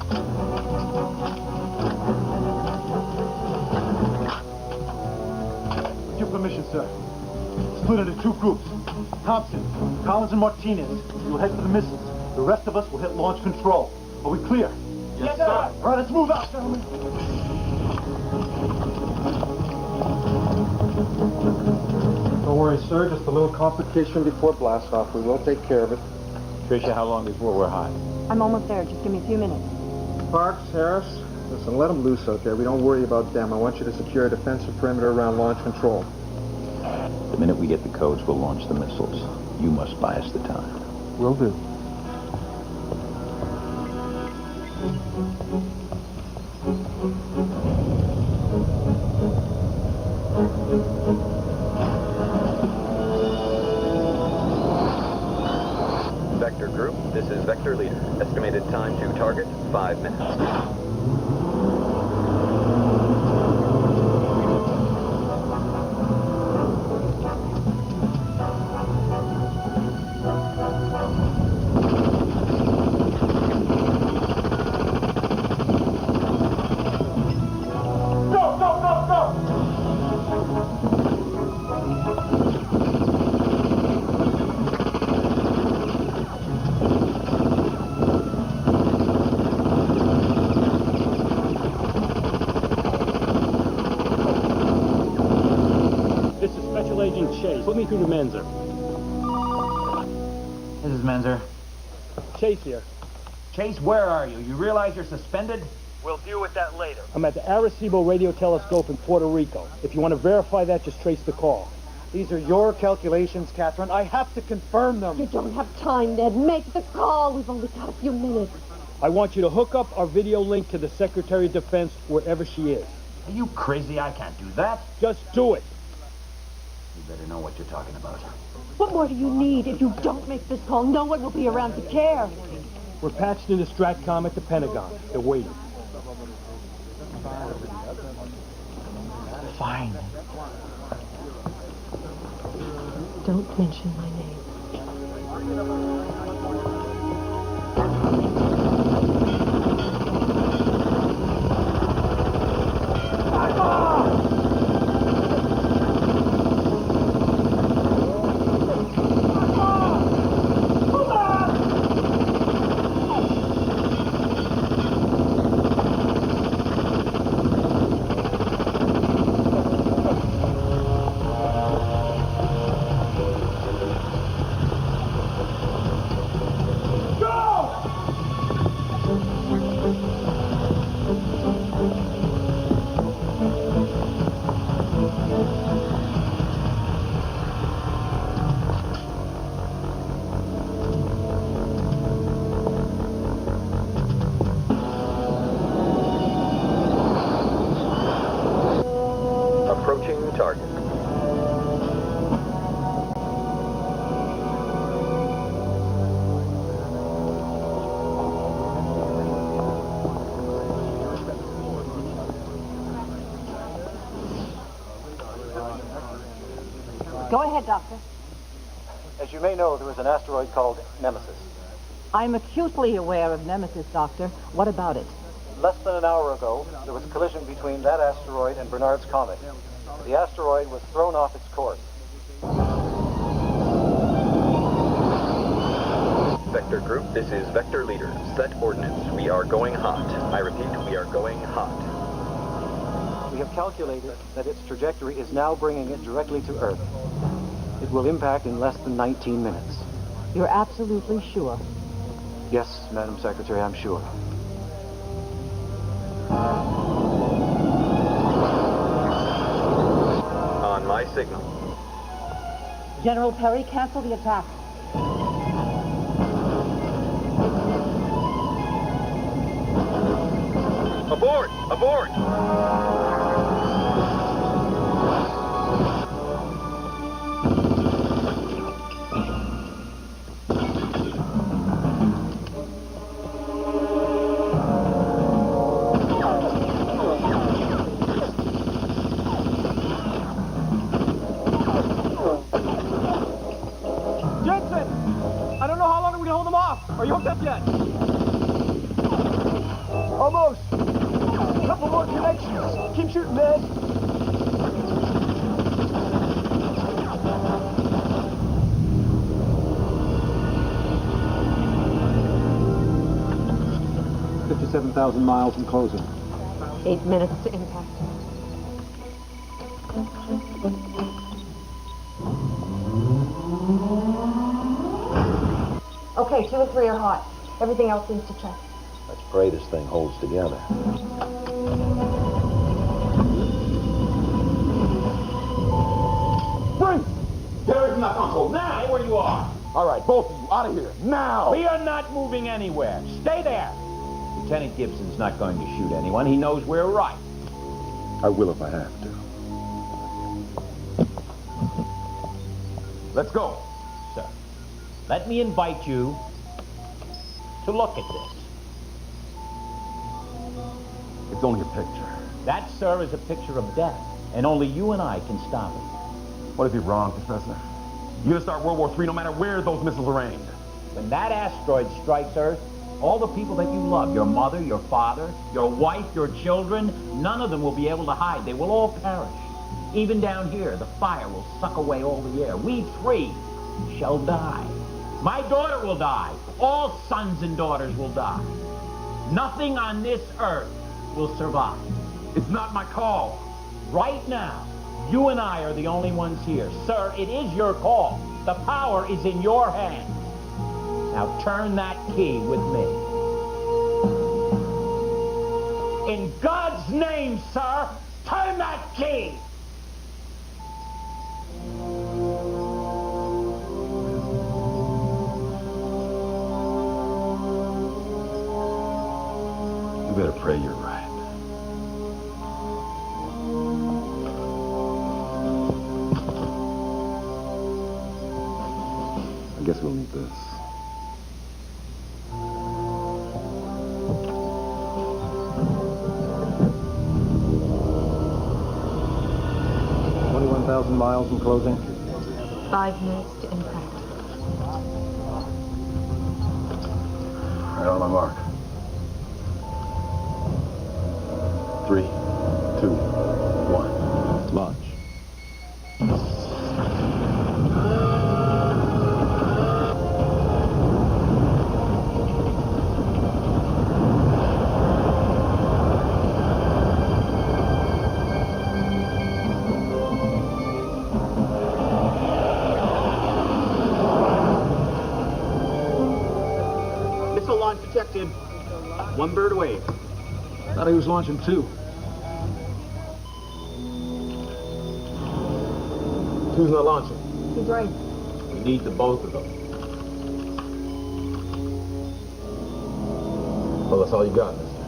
With your permission, sir. Split into 2 groups. Thompson, Collins, and Martinez. You'll head for the missiles. The rest of us will hit launch control. Are we clear? Yes, sir. All right, let's move out, gentlemen. Don't worry, sir. Just a little complication before blast-off. We will take care of it. Tricia, how long before we're hot? I'm almost there. Just give me a few minutes. Parks, Harris, listen, let them loose out there. We don't worry about them. I want you to secure a defensive perimeter around launch control. The minute we get the codes, we'll launch the missiles. You must buy us the time. Will do. Vector Group, this is Vector Leader. Estimated time to target, 5 minutes. Put me through to Menzer. This is Menzer. Chase here. Chase, where are you? You realize you're suspended? We'll deal with that later. I'm at the Arecibo radio telescope in Puerto Rico. If you want to verify that, just trace the call. These are your calculations, Katherine. I have to confirm them. You don't have time, Ned. Make the call. We've only got a few minutes. I want you to hook up our video link to the Secretary of Defense wherever she is. Are you crazy? I can't do that. Just do it. You better know what you're talking about. What more do you need? If you don't make this call, no one will be around to care. We're patched into Stratcom at the Pentagon. They're waiting. Fine. Don't mention my name. Go ahead, Doctor. As you may know, there is an asteroid called Nemesis. I'm acutely aware of Nemesis, Doctor. What about it? Less than an hour ago, there was a collision between that asteroid and Bernard's Comet. The asteroid was thrown off its course. Vector Group, this is Vector Leader. Set ordnance. We are going hot. I repeat, we are going hot. We have calculated that its trajectory is now bringing it directly to Earth. It will impact in less than 19 minutes. You're absolutely sure? Yes, Madam Secretary, I'm sure. On my signal. General Perry, cancel the attack. Aboard! Aboard! Are you hooked up yet? Almost. A couple more connections. Keep shooting, Ned. $57,000 miles and closing. 8 minutes to impact. Okay, 2 and 3 are hot. Everything else seems to check. Let's pray this thing holds together. Brent! Get away from that console now! Stay where you are! All right, both of you, out of here, now! We are not moving anywhere. Stay there! Lieutenant Gibson's not going to shoot anyone. He knows we're right. I will if I have to. Let's go. Sir, let me invite you to look at this. It's only a picture. That, sir, is a picture of death, and only you and I can stop it. What is he wrong, Professor? You're gonna start World War III no matter where those missiles are aimed. When that asteroid strikes Earth, all the people that you love, your mother, your father, your wife, your children, none of them will be able to hide. They will all perish. Even down here, the fire will suck away all the air. We 3 shall die. My daughter will die. All sons and daughters will die. Nothing on this earth will survive. It's not my call. Right now, you and I are the only ones here. Sir, it is your call. The power is in your hands. Now turn that key with me. Gee! You better pray you're right. I guess we'll need this. Miles in closing. 5 minutes to impact. Right on my mark. 3, 2, 1. Launch. Detected. 1 bird away. Thought he was launching 2. 2's not launching. He's right. We need the both of them. Well, that's all you got, mister.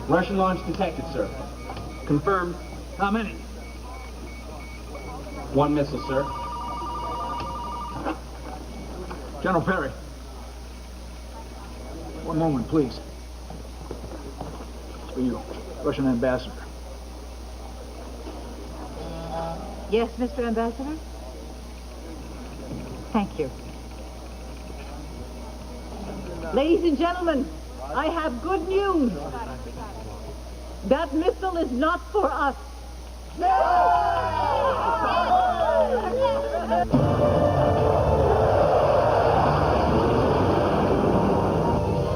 Russian launch detected, sir. Confirmed. How many? 1 missile, sir. General Perry. 1 moment, please. For you, Russian ambassador. Yes, Mr. Ambassador? Thank you. Ladies and gentlemen, I have good news. That missile is not for us.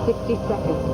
60 seconds.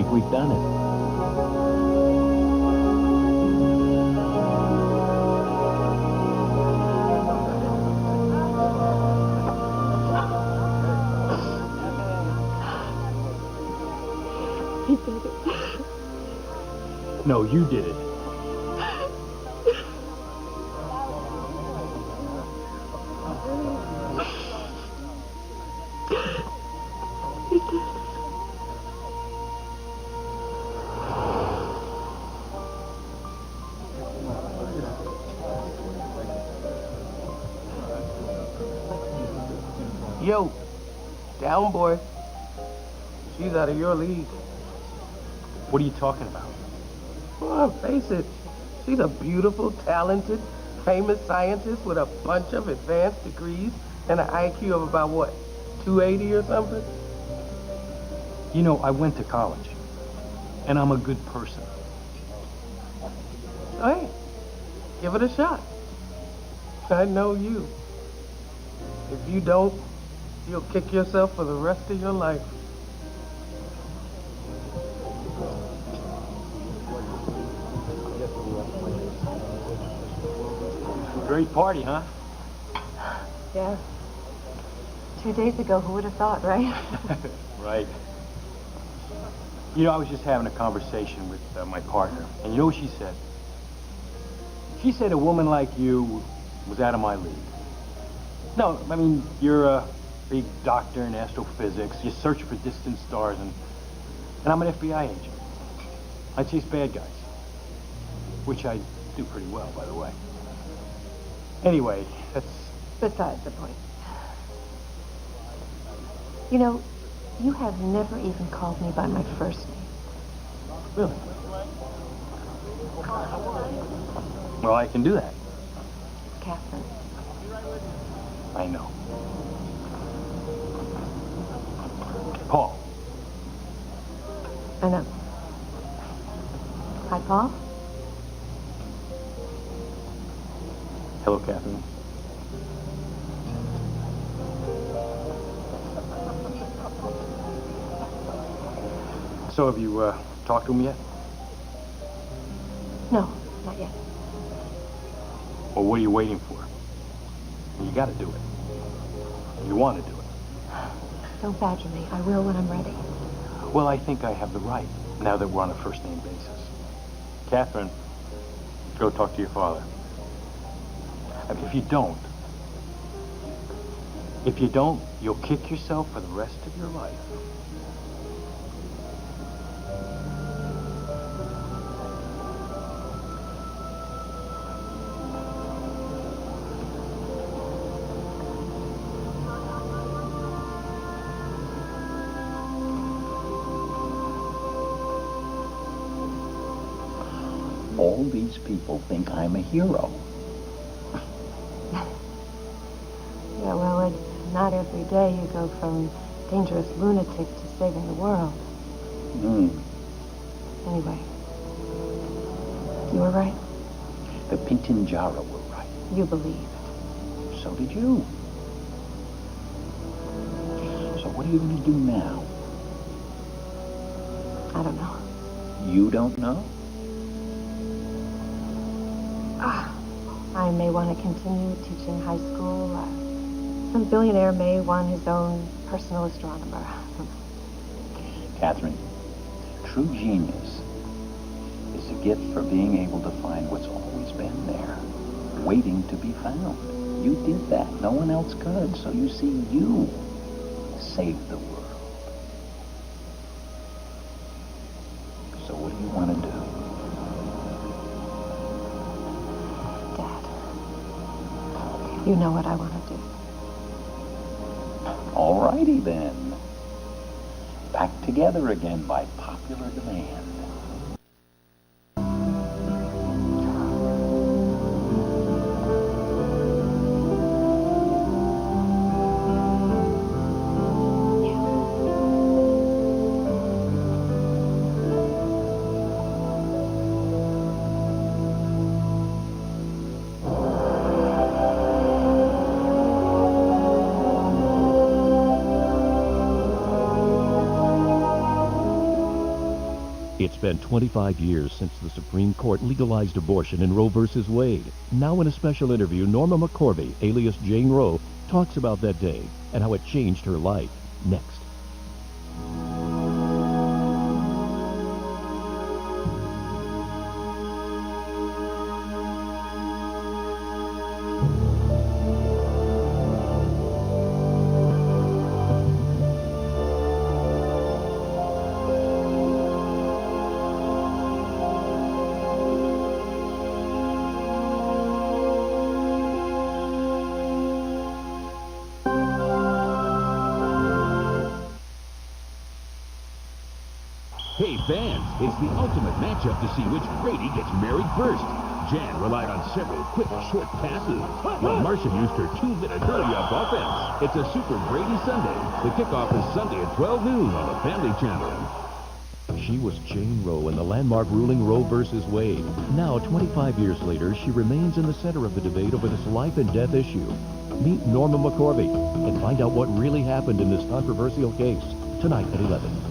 We've done it. He did it. No, you did it. He did it. Yo, down, boy. She's out of your league. What are you talking about? Oh, face it. She's a beautiful, talented, famous scientist with a bunch of advanced degrees and an IQ of about, what, 280 or something? You know, I went to college, and I'm a good person. Oh, hey, give it a shot. I know you. If you don't, you'll kick yourself for the rest of your life. Great party, huh? Yeah. 2 days ago, who would have thought, right? Right. You know, I was just having a conversation with my partner, and you know what she said? She said a woman like you was out of my league. No, I mean, you're a big doctor in astrophysics. You search for distant stars, and I'm an FBI agent. I chase bad guys. Which I do pretty well, by the way. Anyway, that's... Besides the point. You know, you have never even called me by my first name. Really? Well, I can do that. Katherine. I know. Paul. I know. Hi, Paul. Hello, Katherine. So, have you, talked to him yet? No, not yet. Well, what are you waiting for? You gotta do it. You want to do it. Don't badger me. I will when I'm ready. Well, I think I have the right, now that we're on a first-name basis. Katherine, go talk to your father. I mean, if you don't, you'll kick yourself for the rest of your life. All these people think I'm a hero. Yeah, well, it's not every day you go from dangerous lunatic to saving the world. Anyway, you were right. The Pintinjara were right. You believed. So did you. So what are you going to do now? I don't know. You don't know? I may want to continue teaching high school. Some billionaire may want his own personal astronomer. Katherine, true genius is a gift for being able to find what's always been there, waiting to be found. You did that. No one else could. So you see, you saved the world. So what do you want to do? You know what I want to do. All righty then. Back together again by popular demand. It's been 25 years since the Supreme Court legalized abortion in Roe v. Wade. Now in a special interview, Norma McCord, alias Jane Roe, talks about that day and how it changed her life. Next. Hey fans, it's the ultimate matchup to see which Brady gets married first. Jan relied on several quick, short passes, while Marsha used her 2-minute hurry-up offense. It's a Super Brady Sunday. The kickoff is Sunday at 12 noon on the Family Channel. She was Jane Roe in the landmark ruling Roe v. Wade. Now, 25 years later, she remains in the center of the debate over this life and death issue. Meet Norma McCord and find out what really happened in this controversial case tonight at 11.